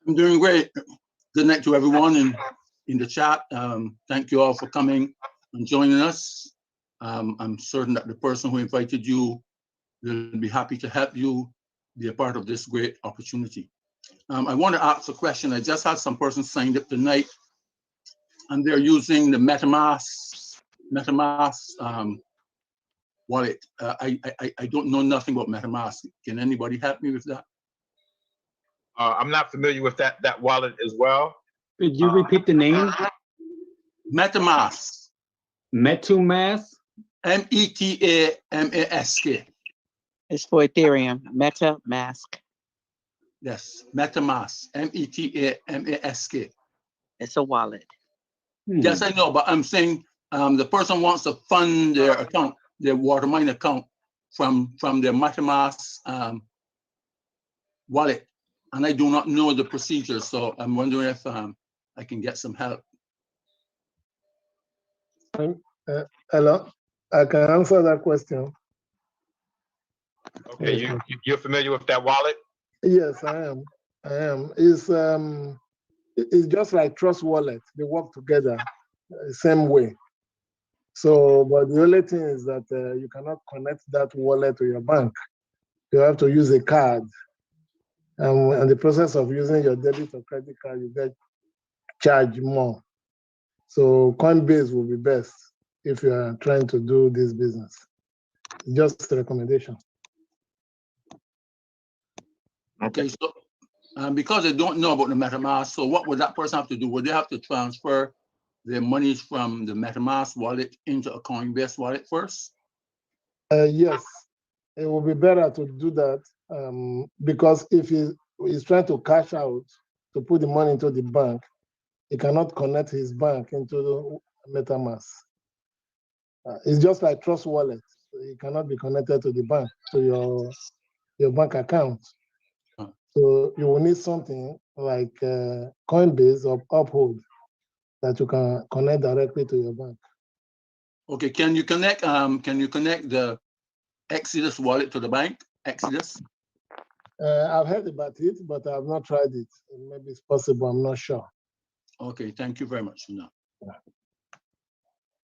I'm doing great. Good night to everyone in the chat. Thank you all for coming and joining us. I'm certain that the person who invited you will be happy to help you be a part of this great opportunity. I want to ask a question. I just had some person signed up tonight, and they're using the MetaMask wallet. I don't know nothing about MetaMask. Can anybody help me with that? I'm not familiar with that wallet as well. Could you repeat the name? MetaMask. MetaMask? METAMASK. It's for Ethereum. MetaMask. Yes, MetaMask. METAMASK. It's a wallet. Yes, I know, but I'm saying the person wants to fund their account, their Watermine account, from their MetaMask wallet, and I do not know the procedure, so I'm wondering if I can get some help. Hello, I can answer that question. Okay, you're familiar with that wallet? Yes, I am. It's just like Trust Wallet. They work together, same way. So, but the only thing is that you cannot connect that wallet to your bank. You have to use a card. And the process of using your debit or credit card, you get charged more. So Coinbase will be best if you are trying to do this business. Just a recommendation. Okay, so because they don't know about the MetaMask, so what would that person have to do? Would they have to transfer their monies from the MetaMask wallet into a Coinbase wallet first? Yes, it will be better to do that because if he's trying to cash out to put the money into the bank, he cannot connect his bank into the MetaMask. It's just like Trust Wallet. It cannot be connected to the bank, to your bank account. So you will need something like Coinbase or Uphold that you can connect directly to your bank. Okay, can you connect the Exodus wallet to the bank? Exodus? I've heard about it, but I've not tried it. Maybe it's possible, I'm not sure. Okay, thank you very much for that.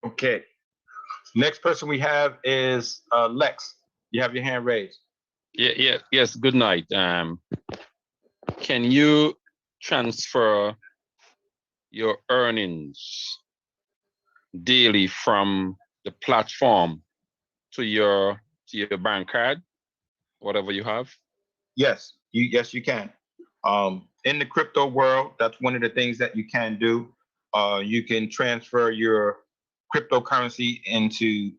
Okay. Next person we have is Lex. You have your hand raised. Yes. Good night. Can you transfer your earnings daily from the platform to your bank card, whatever you have? Yes, you can. In the crypto world, that's one of the things that you can do. You can transfer your cryptocurrency into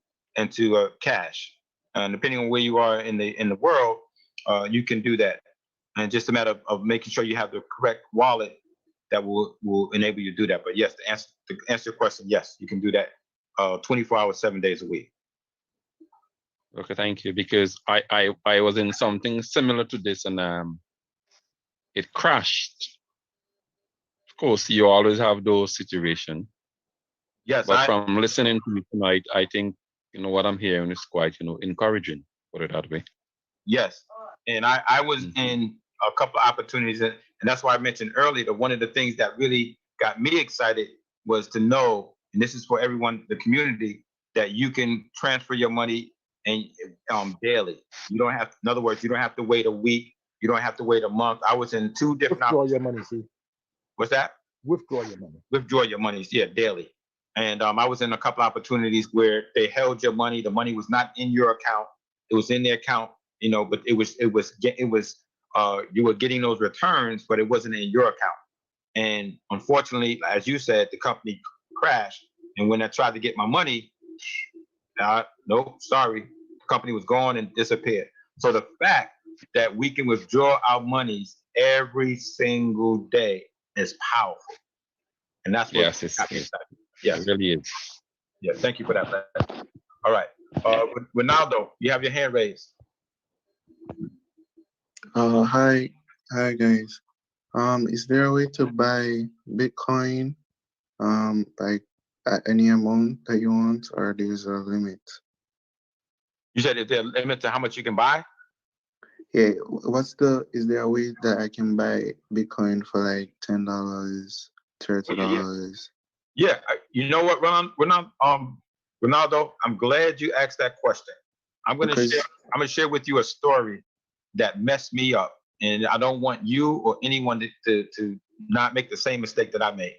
cash, and depending on where you are in the world, you can do that. And just a matter of making sure you have the correct wallet that will enable you to do that. But yes, to answer your question, yes, you can do that 24 hours, 7 days a week. Okay, thank you. Because I was in something similar to this, and it crashed. Of course, you always have those situations. Yes, but from listening to you tonight, I think what I'm hearing is quite encouraging. Put it that way. Yes, and I was in a couple of opportunities, and that's why I mentioned earlier that one of the things that really got me excited was to know and this is for everyone, the community, that you can transfer your money and daily. You don't have, in other words, you don't have to wait a week. You don't have to wait a month. I was in 2 different. Withdraw your money, see. What's that? Withdraw your money. Withdraw your money, yeah, daily. And I was in a couple opportunities where they held your money. The money was not in your account. It was in their account, you know, but it was you were getting those returns, but it wasn't in your account. And unfortunately, as you said, the company crashed. And when I tried to get my money, no, sorry, the company was gone and disappeared. So the fact that we can withdraw our monies every single day is powerful. And that's what Yes, yes. it really is. Yeah, thank you for that. All right. Ronaldo, you have your hand raised. Hi guys. Is there a way to buy Bitcoin like at any amount that you want, or there's a limit? You said is there a limit to how much you can buy? Yeah, is there a way that I can buy Bitcoin for like $10, $30? Yeah, you know what, Ronaldo, I'm glad you asked that question. I'm gonna share with you a story that messed me up, and I don't want you or anyone to not make the same mistake that I made.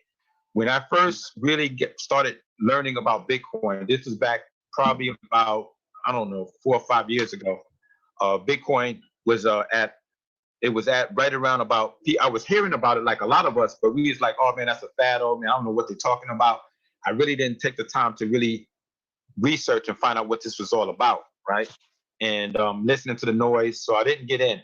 When I first really started learning about Bitcoin, this was back probably about, I don't know, 4 or 5 years ago. Bitcoin was at right around about, I was hearing about it like a lot of us, but we was like, oh man, that's a fad, oh man, I don't know what they're talking about. I really didn't take the time to really research and find out what this was all about, right? And listening to the noise, so I didn't get in.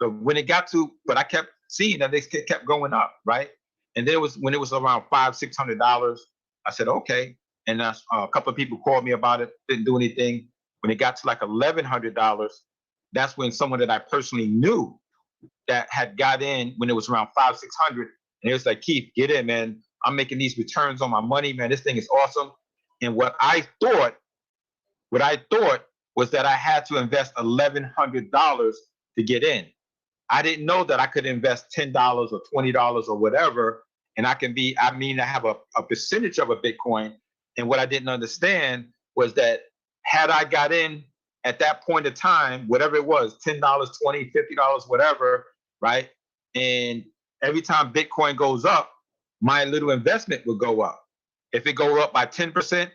So when it got to, but I kept seeing that they kept going up, right? And then when it was around $500-600, I said, okay. And a couple of people called me about it, didn't do anything. When it got to like $1,100, that's when someone that I personally knew that had got in when it was around $500-600, and it was like, Keith, get in, man. I'm making these returns on my money, man. This thing is awesome. And what I thought was that I had to invest $1,100 to get in. I didn't know that I could invest $10 or $20 or whatever, and I have a percentage of a Bitcoin. And what I didn't understand was that had I got in at that point of time, whatever it was, $10, $20, $50, whatever, right? And every time Bitcoin goes up, my little investment would go up. If it go up by 10%,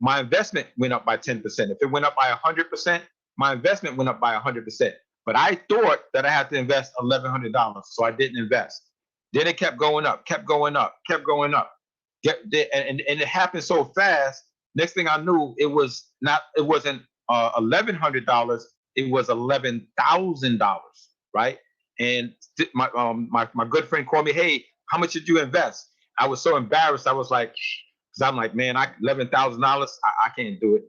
my investment went up by 10%. If it went up by 100%, my investment went up by 100%. But I thought that I had to invest $1,100, so I didn't invest. Then it kept going up, kept going up, kept going up. And it happened so fast. Next thing I knew, it wasn't $1,100, it was $11,000, right? And my good friend called me, hey, how much did you invest? I was so embarrassed. I was like, because I'm like, man, $11,000, I can't do it.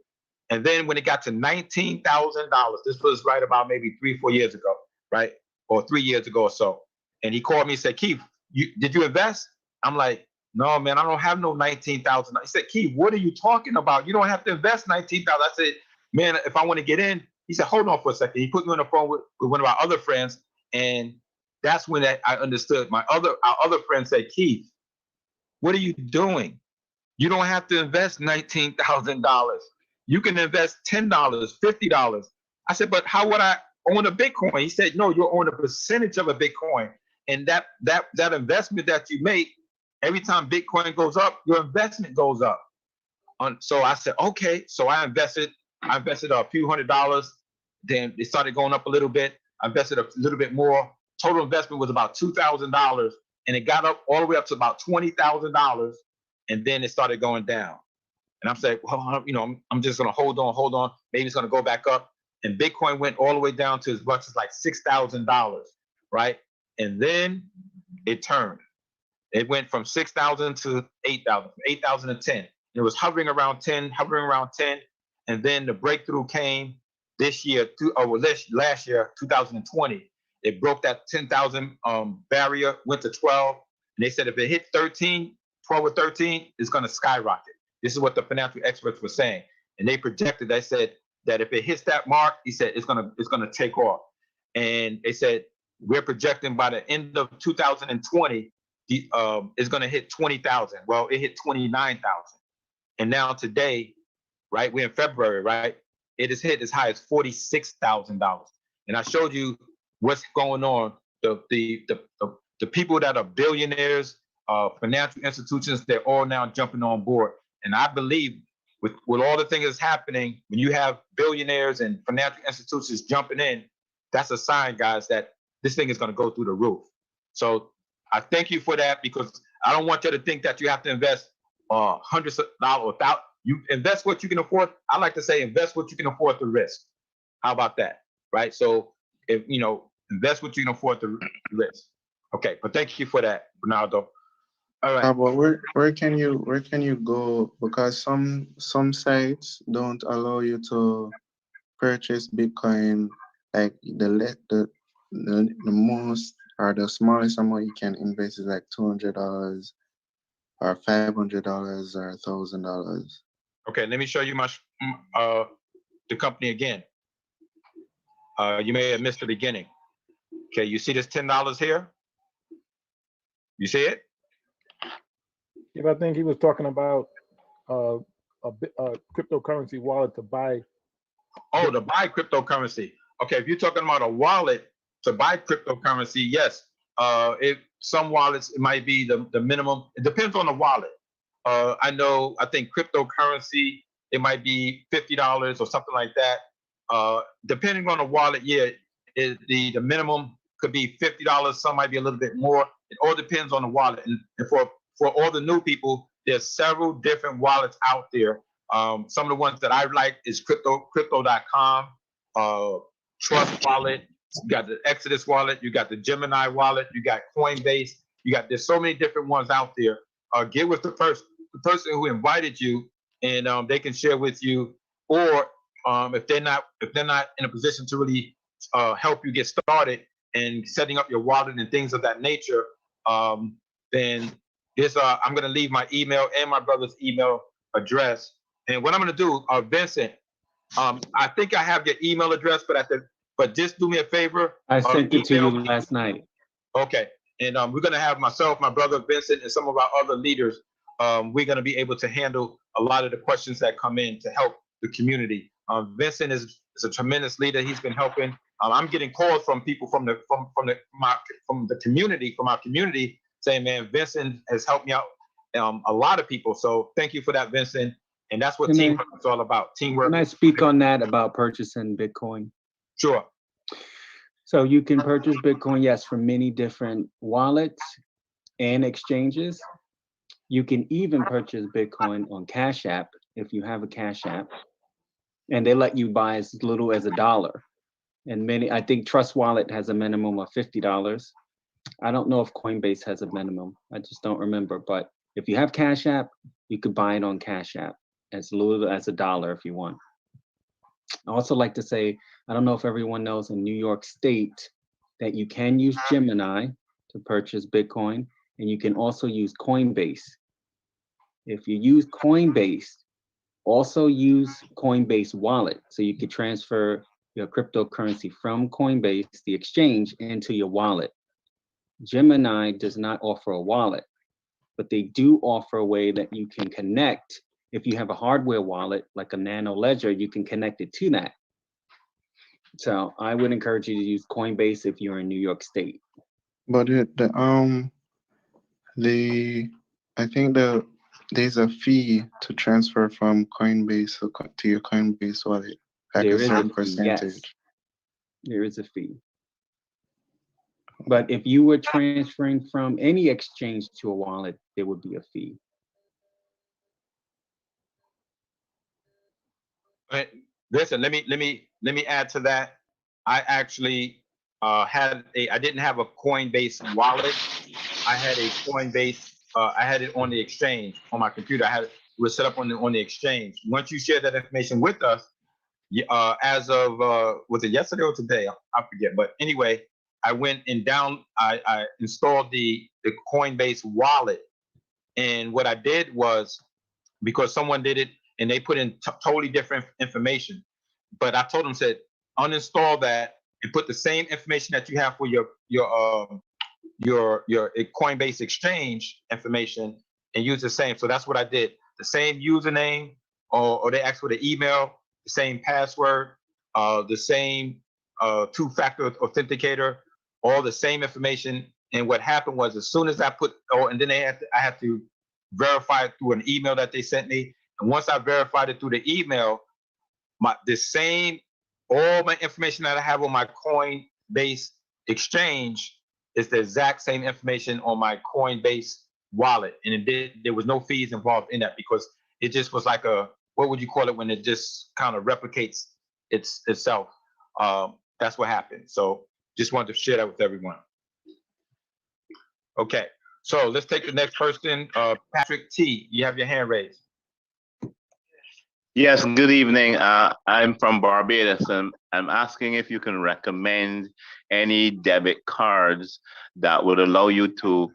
And then when it got to $19,000, this was right about maybe 3-4 years ago, right? Or 3 years ago or so. And he called me and said, Keith, did you invest? I'm like, no, man, I don't have no $19,000. He said, Keith, what are you talking about? You don't have to invest $19,000. I said, man, if I want to get in, he said, hold on for a second. He put me on the phone with one of our other friends. And that's when I understood. Our other friend said, Keith, what are you doing? You don't have to invest $19,000. You can invest $10, $50. I said, but how would I own a Bitcoin? He said, no, you own a percentage of a Bitcoin. And that investment that you make, every time Bitcoin goes up, your investment goes up. So I said, okay. So I invested a few $100s. Then it started going up a little bit. I invested a little bit more. Total investment was about $2,000. And it got up all the way up to about $20,000. And then it started going down. And I'm saying, well, I'm just going to hold on. Maybe it's going to go back up. And Bitcoin went all the way down to as much as like $6,000, right? And then it turned. It went from 6,000 to 8,000, 8,000 to 10. It was hovering around 10. And then the breakthrough came last year, 2020. It broke that 10,000 barrier, went to 12. And they said if it hit 12 or 13, it's going to skyrocket. This is what the financial experts were saying. And they projected, they said that if it hits that mark, he said it's going to take off. And they said, we're projecting by the end of 2020, it's going to hit 20,000. Well, it hit 29,000. And now today, right, we're in February, right? It has hit as high as $46,000. And I showed you what's going on. The people that are billionaires, financial institutions, they're all now jumping on board. And I believe with all the things that's happening, when you have billionaires and financial institutions jumping in, that's a sign, guys, that this thing is going to go through the roof. So I thank you for that, because I don't want you to think that you have to invest hundreds of dollars without you invest what you can afford. I like to say invest what you can afford to risk. How about that? Right. So if you know, invest what you can afford to risk. Okay, but thank you for that, Ronaldo. All right. But where can you go? Because some sites don't allow you to purchase Bitcoin, like the most or the smallest amount you can invest is like $200 or $500 or $1,000. Okay, let me show you my the company again. You may have missed the beginning. Okay, you see this $10 here? You see it? Yeah, I think he was talking about a cryptocurrency wallet to buy. Oh, to buy cryptocurrency. Okay, if you're talking about a wallet to buy cryptocurrency, yes. If some wallets, it might be the minimum. It depends on the wallet. I think cryptocurrency, it might be $50 or something like that. Depending on the wallet, yeah, the minimum could be $50. Some might be a little bit more. It all depends on the wallet. And for all the new people, there's several different wallets out there. Some of the ones that I like is crypto.com, Trust Wallet. You got the Exodus wallet. You got the Gemini wallet. You got Coinbase. There's so many different ones out there. Get with the person who invited you, and they can share with you. Or if they're not in a position to really help you get started and setting up your wallet and things of that nature, then this I'm going to leave my email and my brother's email address. And what I'm going to do, Vincent, I think I have your email address, but just do me a favor. I sent it to you last night. Okay. And we're going to have myself, my brother Vincent, and some of our other leaders. We're going to be able to handle a lot of the questions that come in to help the community. Vincent is a tremendous leader. He's been helping. I'm getting calls from people from our community saying, man, Vincent has helped me out. A lot of people. So thank you for that, Vincent. And that's what teamwork is all about. Teamwork. Can I speak on that about purchasing Bitcoin? Sure. So you can purchase Bitcoin, yes, from many different wallets and exchanges. You can even purchase Bitcoin on Cash App if you have a Cash App, and they let you buy as little as $1. And I think Trust Wallet has a minimum of $50. I don't know if Coinbase has a minimum. I just don't remember. But if you have Cash App, you could buy it on Cash App as little as $1 if you want. I also like to say, I don't know if everyone knows in New York State that you can use Gemini to purchase Bitcoin, and you can also use Coinbase. If you use Coinbase, also use Coinbase Wallet, so you can transfer your cryptocurrency from Coinbase, the exchange, into your wallet. Gemini does not offer a wallet, but they do offer a way that you can connect. If you have a hardware wallet, like a Nano Ledger, you can connect it to that. So I would encourage you to use Coinbase if you're in New York State. But I think there's a fee to transfer from Coinbase to your Coinbase wallet, like a certain percentage. Yes, there is a fee. But if you were transferring from any exchange to a wallet, there would be a fee. Listen, let me add to that. I actually I didn't have a Coinbase wallet. I had a Coinbase. I had it on the exchange on my computer. It was set up on the exchange. Once you share that information with us, as of was it yesterday or today? I forget. But anyway, I went and I installed the Coinbase wallet, and what I did was, because someone did it and they put in totally different information, but I told them, said, uninstall that and put the same information that you have for your Coinbase exchange information and use the same. So that's what I did. the same username, or they ask for the email, the same password, the same two-factor authenticator, all the same information. And what happened was, as soon as I put, and then I have to verify it through an email that they sent me. And once I verified it through the email, all my information that I have on my Coinbase exchange is the exact same information on my Coinbase wallet. And there was no fees involved in that, because it just was like what would you call it when it just kind of replicates itself? That's what happened. So just wanted to share that with everyone. Okay, so let's take the next person. Patrick T, you have your hand raised. Yes, good evening. I'm from Barbados, and I'm asking if you can recommend any debit cards that would allow you to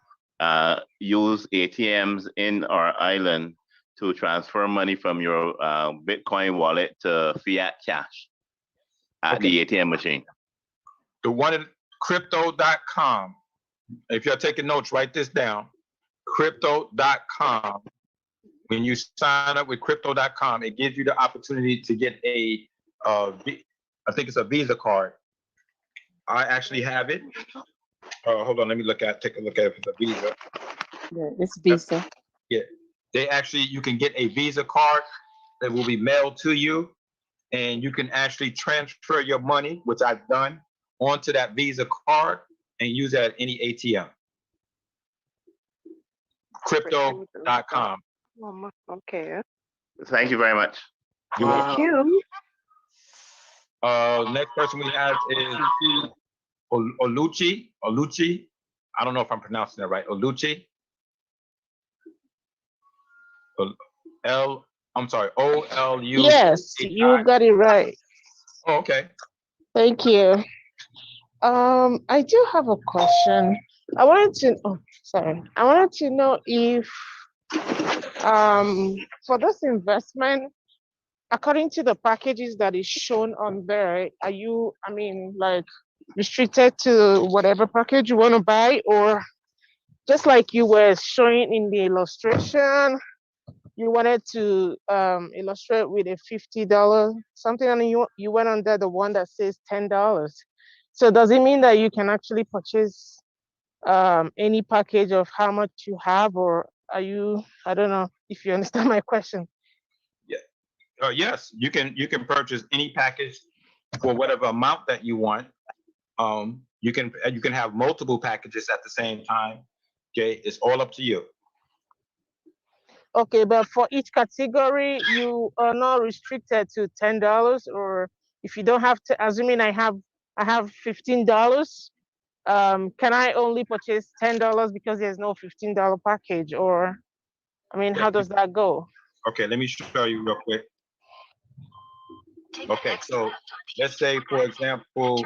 use ATMs in our island to transfer money from your Bitcoin wallet to fiat cash at the ATM machine. The one at crypto.com. If you're taking notes, write this down. Crypto.com. When you sign up with crypto.com, it gives you the opportunity to get I think it's a Visa card. I actually have it. Hold on, let me take a look at it for the Visa. Yeah, it's Visa. Yeah, you can get a Visa card that will be mailed to you, and you can actually transfer your money, which I've done, onto that Visa card and use that at any ATM. Crypto.com. Okay. Thank you very much. Thank you. Next person we have is Oluchi. I don't know if I'm pronouncing that right. Oluchi. OLU. Yes, you got it right. Oh, okay. Thank you. I do have a question. I wanted to know if for this investment, according to the packages that is shown on there, are you, restricted to whatever package you want to buy, or just like you were showing in the illustration, you wanted to illustrate with a $50 something, and you went under the one that says $10. So does it mean that you can actually purchase any package of how much you have, or are you, I don't know if you understand my question. Yeah. Yes, you can purchase any package for whatever amount that you want. You can have multiple packages at the same time. Okay, it's all up to you. Okay, but for each category, you are not restricted to $10, or if you don't have to, assuming I have $15, can I only purchase $10 because there's no $15 package, or, how does that go? Okay, let me show you real quick. Okay, so let's say, for example,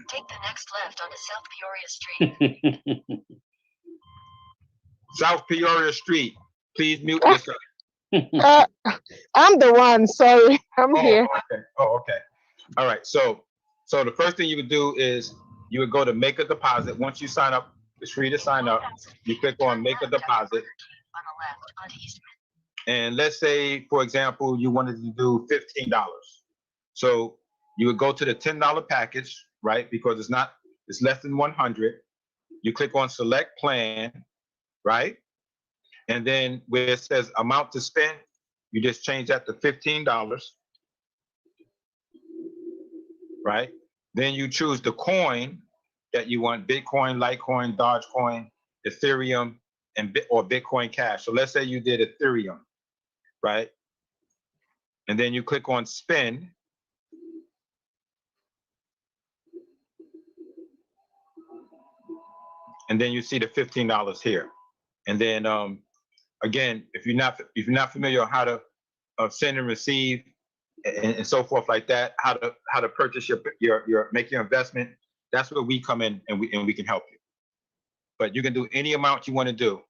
take the next left onto South Peoria Street. South Peoria Street. Please mute yourself. I'm the one. Sorry, I'm here. Okay. Oh, okay. All right. So the first thing you would do is you would go to make a deposit. Once you sign up, it's free to sign up. You click on make a deposit. On the left onto Eastman. And let's say, for example, you wanted to do $15. So you would go to the $10 package, right? Because it's less than 100. You click on select plan, right? And then where it says amount to spend, you just change that to $15, right? Then you choose the coin that you want: Bitcoin, Litecoin, Dogecoin, Ethereum, or Bitcoin Cash. So let's say you did Ethereum, right? And then you click on spend. And then you see the $15 here. And then again, if you're not familiar on how to send and receive and so forth like that, how to purchase make your investment, that's where we come in and we can help you. But you can do any amount you want to do.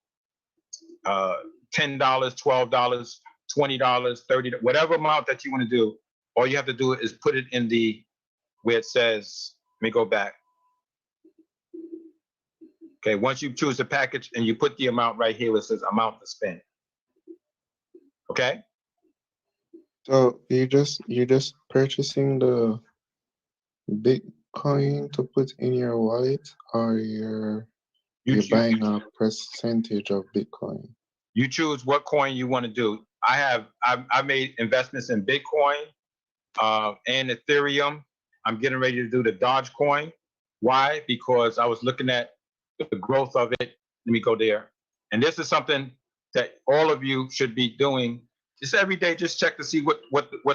$10, $12, $20, $30, whatever amount that you want to do. All you have to do is put it in where it says, let me go back. Okay, once you choose the package and you put the amount right here, it says amount to spend. Okay? So you're just purchasing the Bitcoin to put in your wallet, or you're buying a percentage of Bitcoin? You choose what coin you want to do. I made investments in Bitcoin and Ethereum. I'm getting ready to do the Dogecoin. Why? Because I was looking at the growth of it. Let me go there. And this is something that all of you should be doing just every day. Just check to see what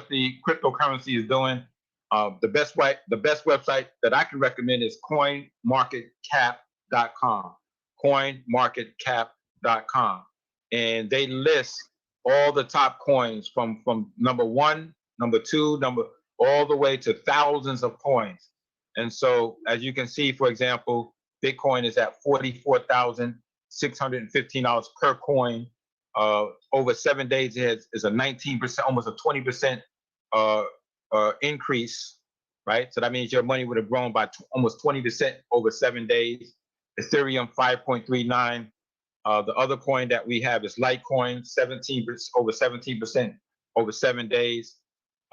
the cryptocurrency is doing. The best website that I can recommend is coinmarketcap.com. Coinmarketcap.com. And they list all the top coins from number 1, number 2, all the way to thousands of coins. And so, as you can see, for example, Bitcoin is at $44,615 per coin. Over 7 days, it is a 19%, almost a 20% increase, right? So that means your money would have grown by almost 20% over 7 days. Ethereum 5.39. The other coin that we have is Litecoin, 17%, over 17% over 7 days.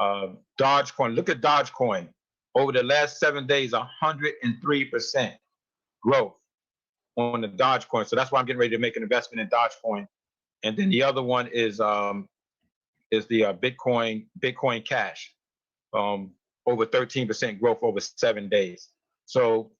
Dogecoin, look at Dogecoin. Over the last 7 days, 103% growth on the Dogecoin. So that's why I'm getting ready to make an investment in Dogecoin. And then the other one is the Bitcoin Cash, over 13% growth over 7 days. So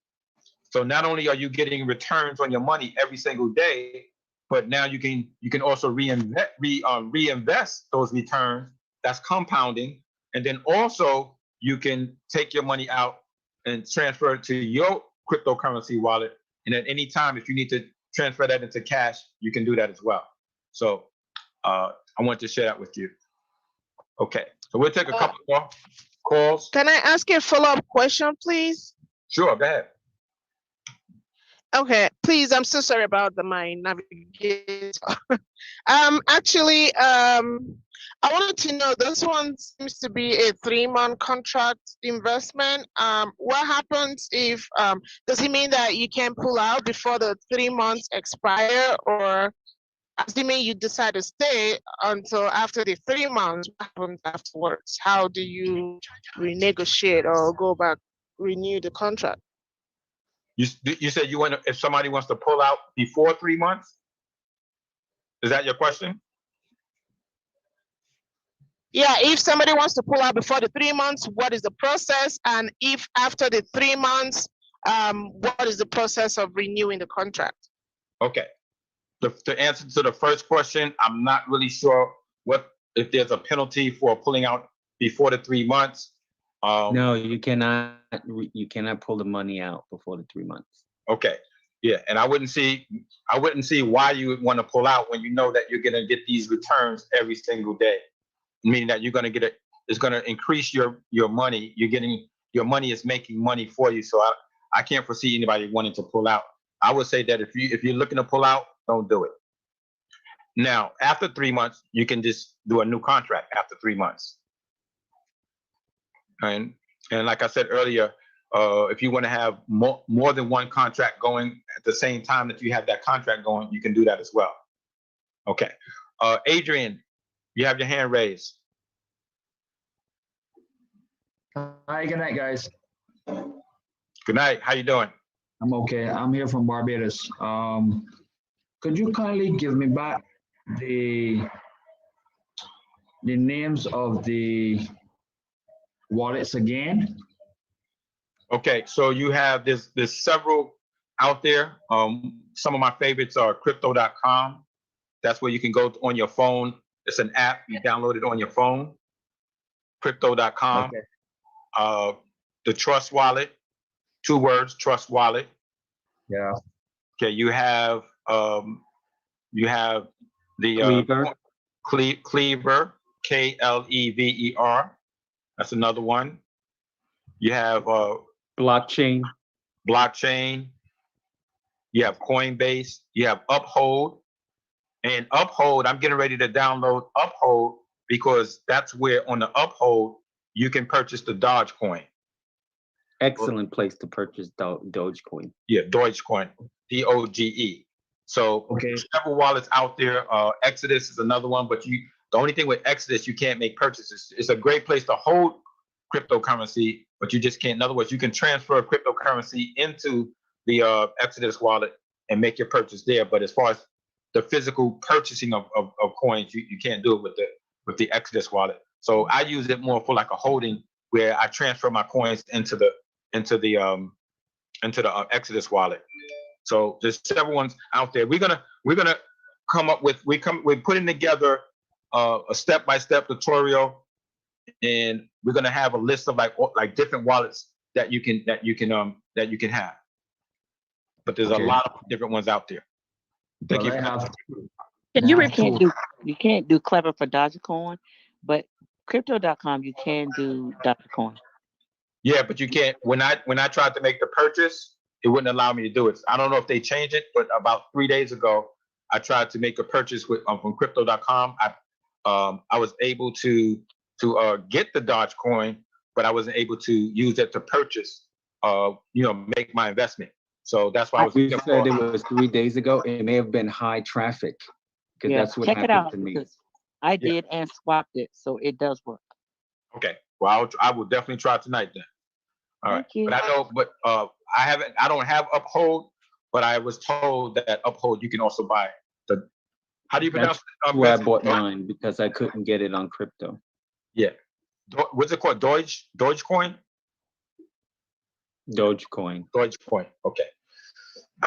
not only are you getting returns on your money every single day, but now you can also reinvest those returns. That's compounding. And then also you can take your money out and transfer it to your cryptocurrency wallet. And at any time, if you need to transfer that into cash, you can do that as well. So I want to share that with you. Okay, so we'll take a couple more calls. Can I ask you a follow-up question, please? Sure, go ahead. Okay, please, I'm so sorry about my navigator. I wanted to know, this one seems to be a 3-month contract investment. What happens if, does it mean that you can pull out before the 3 months expire, or assuming you decide to stay until after the 3 months, what happens afterwards? How do you renegotiate or go back, renew the contract? You said you want to, if somebody wants to pull out before 3 months? Is that your question? Yeah, if somebody wants to pull out before the 3 months, what is the process? And if after the 3 months, what is the process of renewing the contract? Okay. The answer to the first question, I'm not really sure if there's a penalty for pulling out before the 3 months. No, you cannot pull the money out before the 3 months. Okay. Yeah, and I wouldn't see why you would want to pull out when you know that you're going to get these returns every single day, meaning that you're going to get it. It's going to increase your money. Your money is making money for you. So I can't foresee anybody wanting to pull out. I would say that if you're looking to pull out, don't do it. Now, after 3 months, you can just do a new contract after 3 months. And like I said earlier, if you want to have more than one contract going at the same time that you have that contract going, you can do that as well. Okay. Adrian, you have your hand raised. Hi, good night, guys. Good night. How you doing? I'm okay. I'm here from Barbados. Could you kindly give me back the names of the wallets again? Okay, so you have there's several out there. Some of my favorites are crypto.com. That's where you can go on your phone. It's an app. You download it on your phone. Crypto.com. Okay. The Trust Wallet. 2 words, Trust Wallet. Yeah. Okay, you have the Cleaver, Klever. That's another one. You have blockchain. You have Coinbase. You have Uphold. And Uphold, I'm getting ready to download Uphold because that's where on the Uphold you can purchase the Dogecoin. Excellent place to purchase Dogecoin. Yeah, Dogecoin. DOGE. So Okay. several wallets out there. Exodus is another one, but the only thing with Exodus, you can't make purchases. It's a great place to hold cryptocurrency, but you just can't. In other words, you can transfer cryptocurrency into the Exodus wallet and make your purchase there. But as far as the physical purchasing of coins, you can't do it with the Exodus wallet. So I use it more for like a holding where I transfer my coins into the Exodus wallet. So there's several ones out there. We're gonna come up with we're putting together a step-by-step tutorial, and we're gonna have a list of like different wallets that you can have. But there's a lot of different ones out there. Thank you. Can you repeat? You can't do Clever for Dogecoin, but Crypto.com you can do Dogecoin. Yeah, but you can't. When I tried to make the purchase, it wouldn't allow me to do it. I don't know if they changed it, but about 3 days ago, I tried to make a purchase with from Crypto.com. I was able to get the Dogecoin, but I wasn't able to use it to purchase. Make my investment. So that's why I was. You said it was 3 days ago. It may have been high traffic, because that's what check it happened out to me. because I did and swapped it, so it does work. Okay. Well, I will definitely try tonight then. All right. Thank you. But I know, I don't have Uphold, but I was told that Uphold you can also buy the. How do you pronounce That's it? where I bought mine, because I couldn't get it on crypto. Yeah. What's it called? Dogecoin? Dogecoin. Dogecoin. Okay.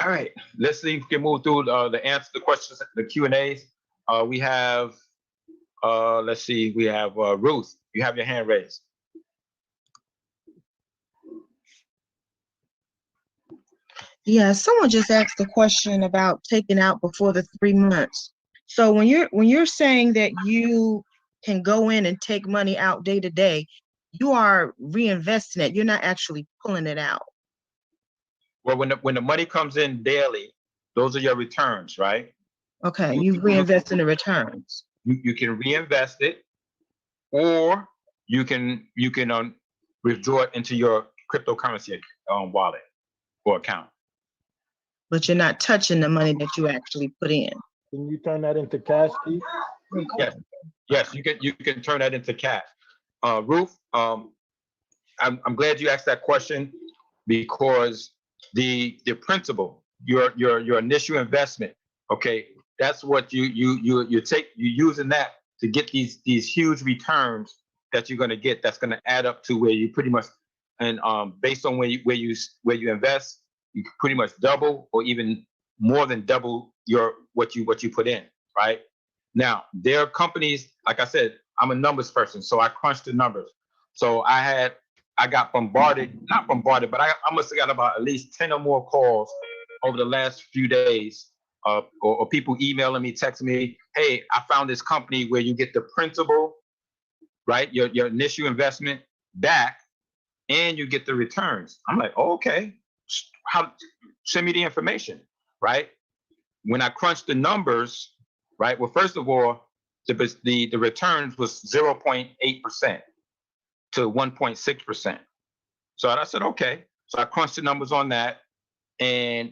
All right. Let's see if we can move through the questions, the Q&As. We have, let's see, we have Ruth. You have your hand raised. Yeah, someone just asked a question about taking out before the 3 months. So when you're saying that you can go in and take money out day to day, you are reinvesting it. You're not actually pulling it out. Well, when the money comes in daily, those are your returns, right? Okay, you reinvest in the returns. You can reinvest it, or you can withdraw it into your cryptocurrency wallet or account. But you're not touching the money that you actually put in. Can you turn that into cash, Keith? Yes, you can turn that into cash. Ruth, I'm glad you asked that question, because the principal, your initial investment, okay, that's what you're using that to get these huge returns that you're going to get. That's going to add up to where you pretty much, and based on where you invest, you can pretty much double or even more than double what you put in, right? Now, there are companies, like I said, I'm a numbers person, so I crunched the numbers. So I got bombarded, not bombarded, but I must have got about at least 10 or more calls over the last few days, or people emailing me, texting me, hey, I found this company where you get the principal, right? Your initial investment back, and you get the returns. I'm like, oh, okay, send me the information, right? When I crunched the numbers, right? Well, first of all, the returns was 0.8% to 1.6%. So I said, okay. So I crunched the numbers on that, and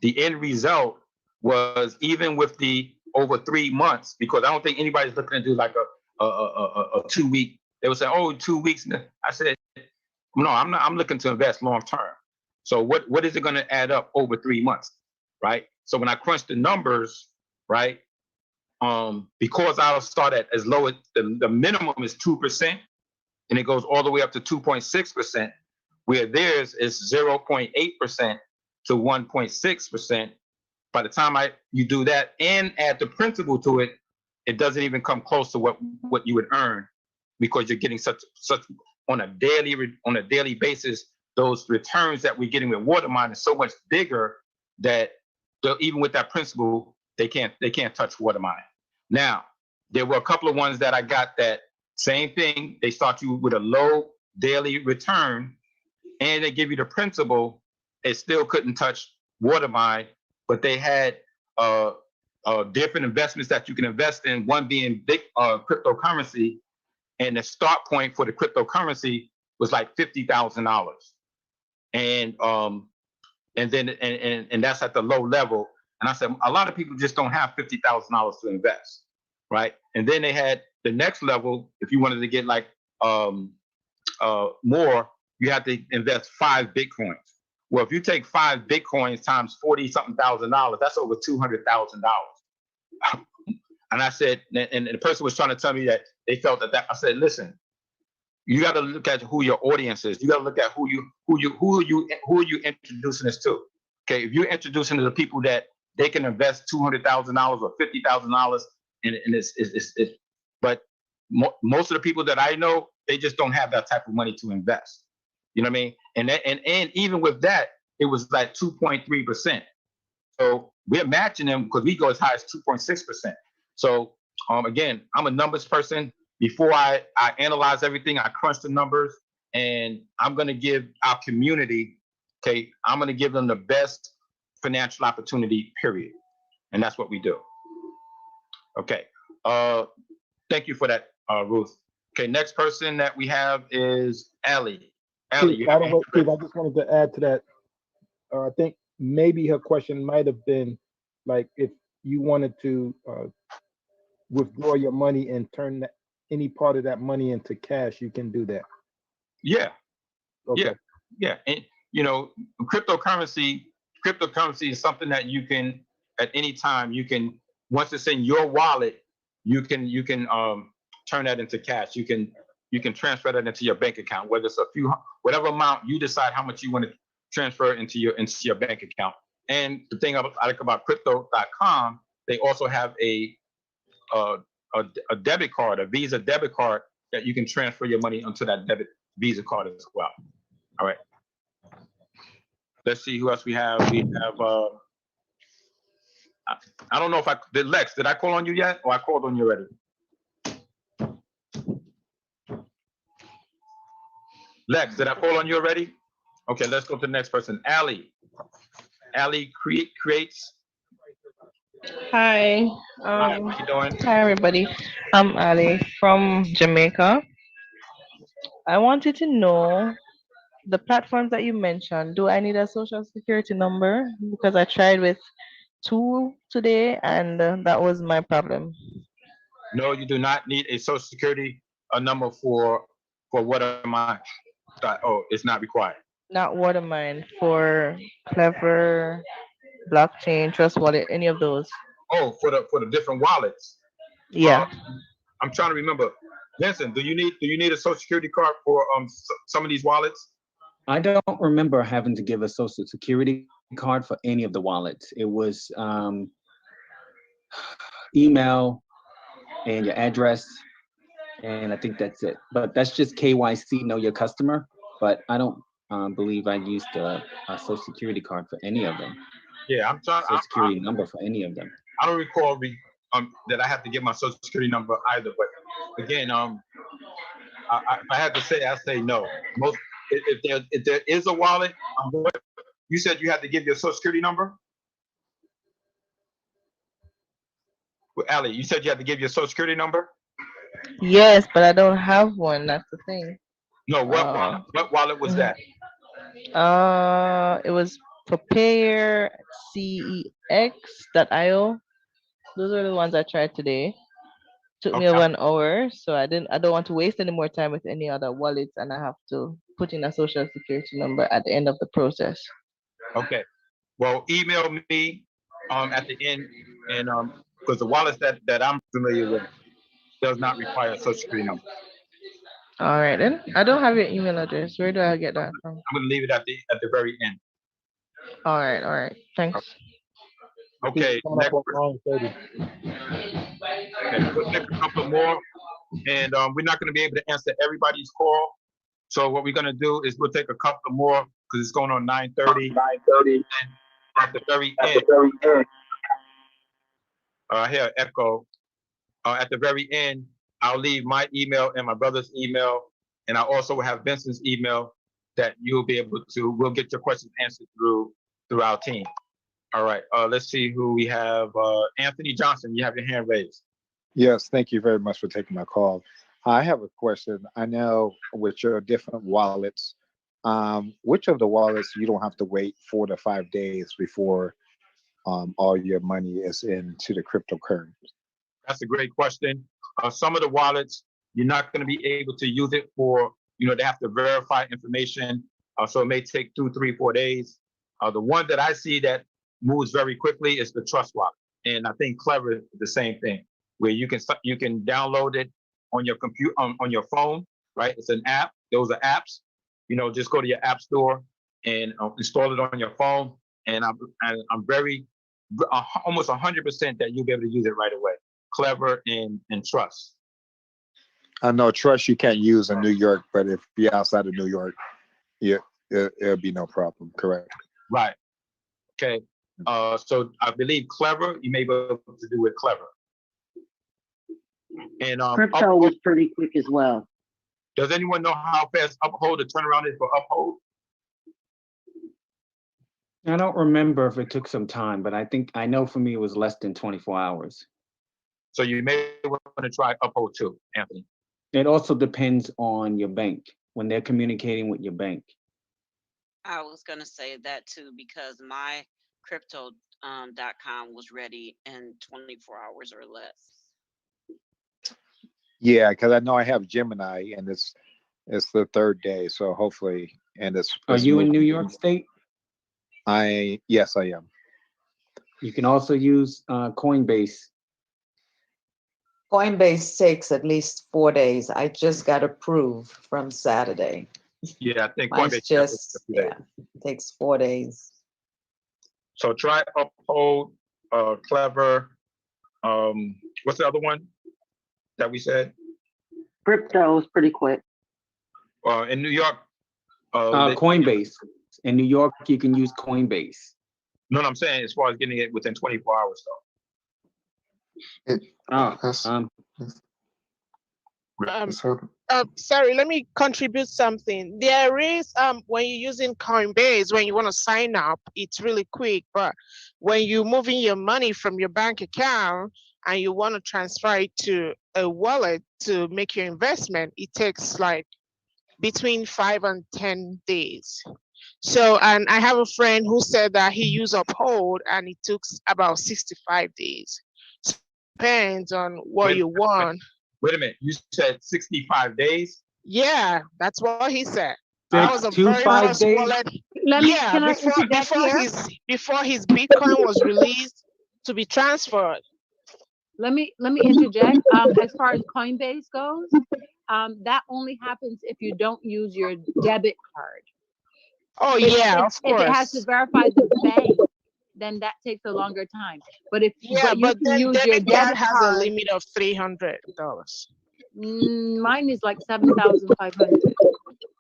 the end result was, even with the over 3 months, because I don't think anybody's looking to do like a 2 week. They would say, oh, 2 weeks. I said, no, I'm not. I'm looking to invest long term. So what is it going to add up over 3 months, right? So when I crunched the numbers, right, because I'll start at as low as the minimum is 2%, and it goes all the way up to 2.6%, where theirs is 0.8% to 1.6%. By the time you do that and add the principal to it, it doesn't even come close to what you would earn, because you're getting such on a daily basis. Those returns that we're getting with Watermine is so much bigger that even with that principal, they can't touch Watermine. Now, there were a couple of ones that I got that same thing. They start you with a low daily return, and they give you the principal. It still couldn't touch Watermine, but they had different investments that you can invest in. One being big cryptocurrency, and the start point for the cryptocurrency was like $50,000. And and then and that's at the low level. And I said a lot of people just don't have $50,000 to invest, right? And then they had the next level. If you wanted to get like more, you have to invest 5 Bitcoins. Well, if you take 5 Bitcoins times 40 something thousand dollars, that's over $200,000. And I said, and the person was trying to tell me that they felt that I said, listen, you got to look at who your audience is. You got to look at who are you introducing this to. Okay, if you're introducing to the people that they can invest $200,000 or $50,000, and it's but most of the people that I know, they just don't have that type of money to invest. You know what I mean? And even with that, it was like 2.3%. So we're matching them because we go as high as 2.6%. So again, I'm a numbers person. Before I analyze everything, I crunch the numbers, and I'm going to give our community, okay, I'm going to give them the best financial opportunity, period. And that's what we do. Okay. Thank you for that, Ruth. Okay, next person that we have is Allie. Allie, By the way, Steve, I just wanted to add to that. I think maybe her question might have been like if you wanted to withdraw your money and turn any part of that money into cash, you can do that. Yeah. Okay. Yeah. And you know, cryptocurrency is something that you can at any time, you can, once it's in your wallet, you can turn that into cash. You can transfer that into your bank account, whether it's whatever amount you decide how much you want to transfer into your bank account. And the thing I like about crypto.com, they also have a debit card, a Visa debit card that you can transfer your money onto that debit Visa card as well. All right. Let's see who else we have. We have, I don't know if Lex, did I call on you yet? Or I called on you already? Lex, did I call on you already? Okay, let's go to the next person. Allie. Allie creates. Hi. Hi, how you doing? Hi, everybody. I'm Ali from Jamaica. I wanted to know the platforms that you mentioned. Do I need a social security number? Because I tried with 2 today, and that was my problem. No, you do not need a social security number for what am I? Oh, it's not required. Not Watermine, for Clever, Blockchain, Trust Wallet, any of those. Oh, for the different wallets. Yeah. I'm trying to remember. Vincent, do you need a social security card for some of these wallets? I don't remember having to give a social security card for any of the wallets. It was email and your address, and I think that's it. But that's just KYC, know your customer. But I don't believe I used a social security card for any of them. Yeah, I'm trying. Social security number for any of them. I don't recall that I have to give my social security number either. But again, if I had to say, I say no. If there is a wallet, you said you had to give your social security number. Well, Allie, you said you had to give your social security number. Yes, but I don't have one. That's the thing. No, what wallet was that? It was Prepare CEX.io. Those are the ones I tried today. Took me over an hour, so I don't want to waste any more time with any other wallets, and I have to put in a social security number at the end of the process. Okay. Well, email me at the end, and because the wallets that I'm familiar with does not require a social security number. All right then. I don't have your email address. Where do I get that from? I'm gonna leave it at the very end. All right. Thanks. Okay. Next. Okay, we'll take a couple more, and we're not gonna be able to answer everybody's call. So what we're gonna do is we'll take a couple more because it's going on 9:30. 9:30. At the very end. Here, Echo. At the very end, I'll leave my email and my brother's email, and I also will have Vincent's email that you'll be able to. We'll get your questions answered through our team. All right. Let's see who we have. Anthony Johnson, you have your hand raised. Yes, thank you very much for taking my call. I have a question. I know with your different wallets, Which of the wallets you don't have to wait 4 to 5 days before all your money is into the cryptocurrency? That's a great question. Some of the wallets, you're not going to be able to use it for, they have to verify information. So it may take 2, 3, 4 days. The one that I see that moves very quickly is the Trust wallet. And I think Clever is the same thing, where you can download it on your computer, on your phone, right? It's an app. Those are apps. Just go to your app store and install it on your phone. And I'm almost 100% that you'll be able to use it right away. Clever and Trust. I know Trust you can't use in New York, but if you're outside of New York, it'll be no problem. Correct. Right. Okay. So I believe Clever, you may be able to do it Clever. And Crypto was pretty quick as well. Does anyone know how fast Uphold, the turnaround is for Uphold? I don't remember if it took some time, but I know for me it was less than 24 hours. So you may want to try Uphold too, Anthony. It also depends on your bank, when they're communicating with your bank. I was going to say that too, because my crypto.com was ready in 24 hours or less. Yeah, because I know I have Gemini, and it's the 3rd day, so hopefully, and it's. Are you in New York State? Yes, I am. You can also use Coinbase. Coinbase takes at least 4 days. I just got approved from Saturday. Yeah, I think Mine's Coinbase just, takes 4 days. So try Uphold, Clever. What's the other one that we said? Crypto is pretty quick. In New York. Coinbase. In New York, you can use Coinbase. No, I'm saying as far as getting it within 24 hours, though. Sorry, let me contribute something. There is when you're using Coinbase, when you want to sign up, it's really quick. But when you're moving your money from your bank account and you want to transfer it to a wallet to make your investment, it takes like between 5 and 10 days. So, and I have a friend who said that he used Uphold and it took about 65 days. So it depends on what you want. Wait a minute, you said 65 days? Yeah, that's what he said. That was a very 5 first days? wallet. Can I interject here? Before his Bitcoin was released to be transferred. Let me interject. As far as Coinbase goes, that only happens if you don't use your debit card. Oh yeah, of course. If it has to verify the bank, then that takes a longer time. But if you can use your debit card, has a limit of $300. Mine is like 7,500.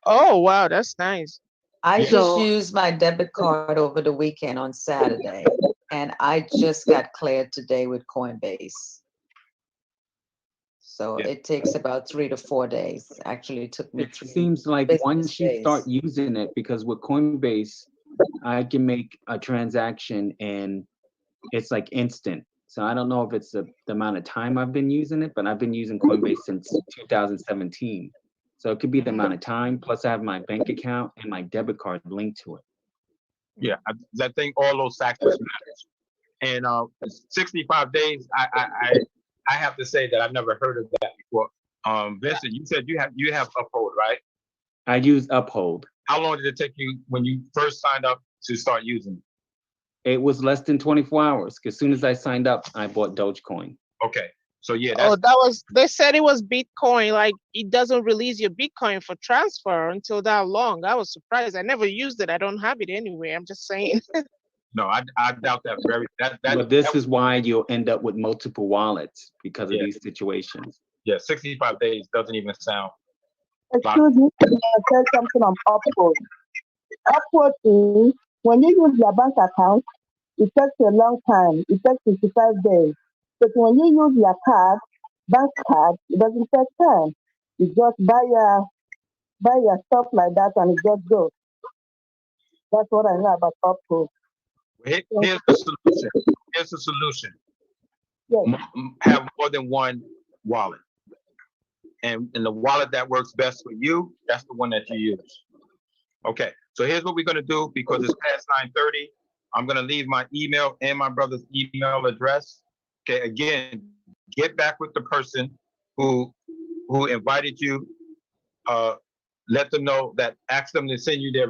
Oh wow, that's nice. I just used my debit card over the weekend on Saturday, and I just got cleared today with Coinbase. So it takes about 3 to 4 days. Actually, it took me It seems like once you start using it, because with Coinbase, I can make a transaction and it's like instant. So I don't know if it's the amount of time I've been using it, but I've been using Coinbase since 2017. So it could be the amount of time, plus I have my bank account and my debit card linked to it. Yeah, I think all those factors matter. And 65 days, I have to say that I've never heard of that before. Vincent, you said you have Uphold, right? I use Uphold. How long did it take you when you first signed up to start using it? It was less than 24 hours. Because as soon as I signed up, I bought Dogecoin. Okay. So yeah, they said it was Bitcoin, like it doesn't release your Bitcoin for transfer until that long. I was surprised. I never used it. I don't have it anyway. I'm just saying. No, I doubt that But this is why you'll end up with multiple wallets because of these situations. Yeah, 65 days doesn't even sound. Excuse me, I said something on Uphold. Uphold is when you use your bank account, it takes a long time. It takes 55 days. But when you use your card, bank card, it doesn't take time. You just buy your stuff like that and it just goes. That's what I know about Uphold. Here's the solution. Here's the solution. Yes. Have more than one wallet. And the wallet that works best for you, that's the one that you use. Okay, so here's what we're gonna do because it's past 9:30. I'm gonna leave my email and my brother's email address. Okay, again, get back with the person who invited you. Let them know that, ask them to send you their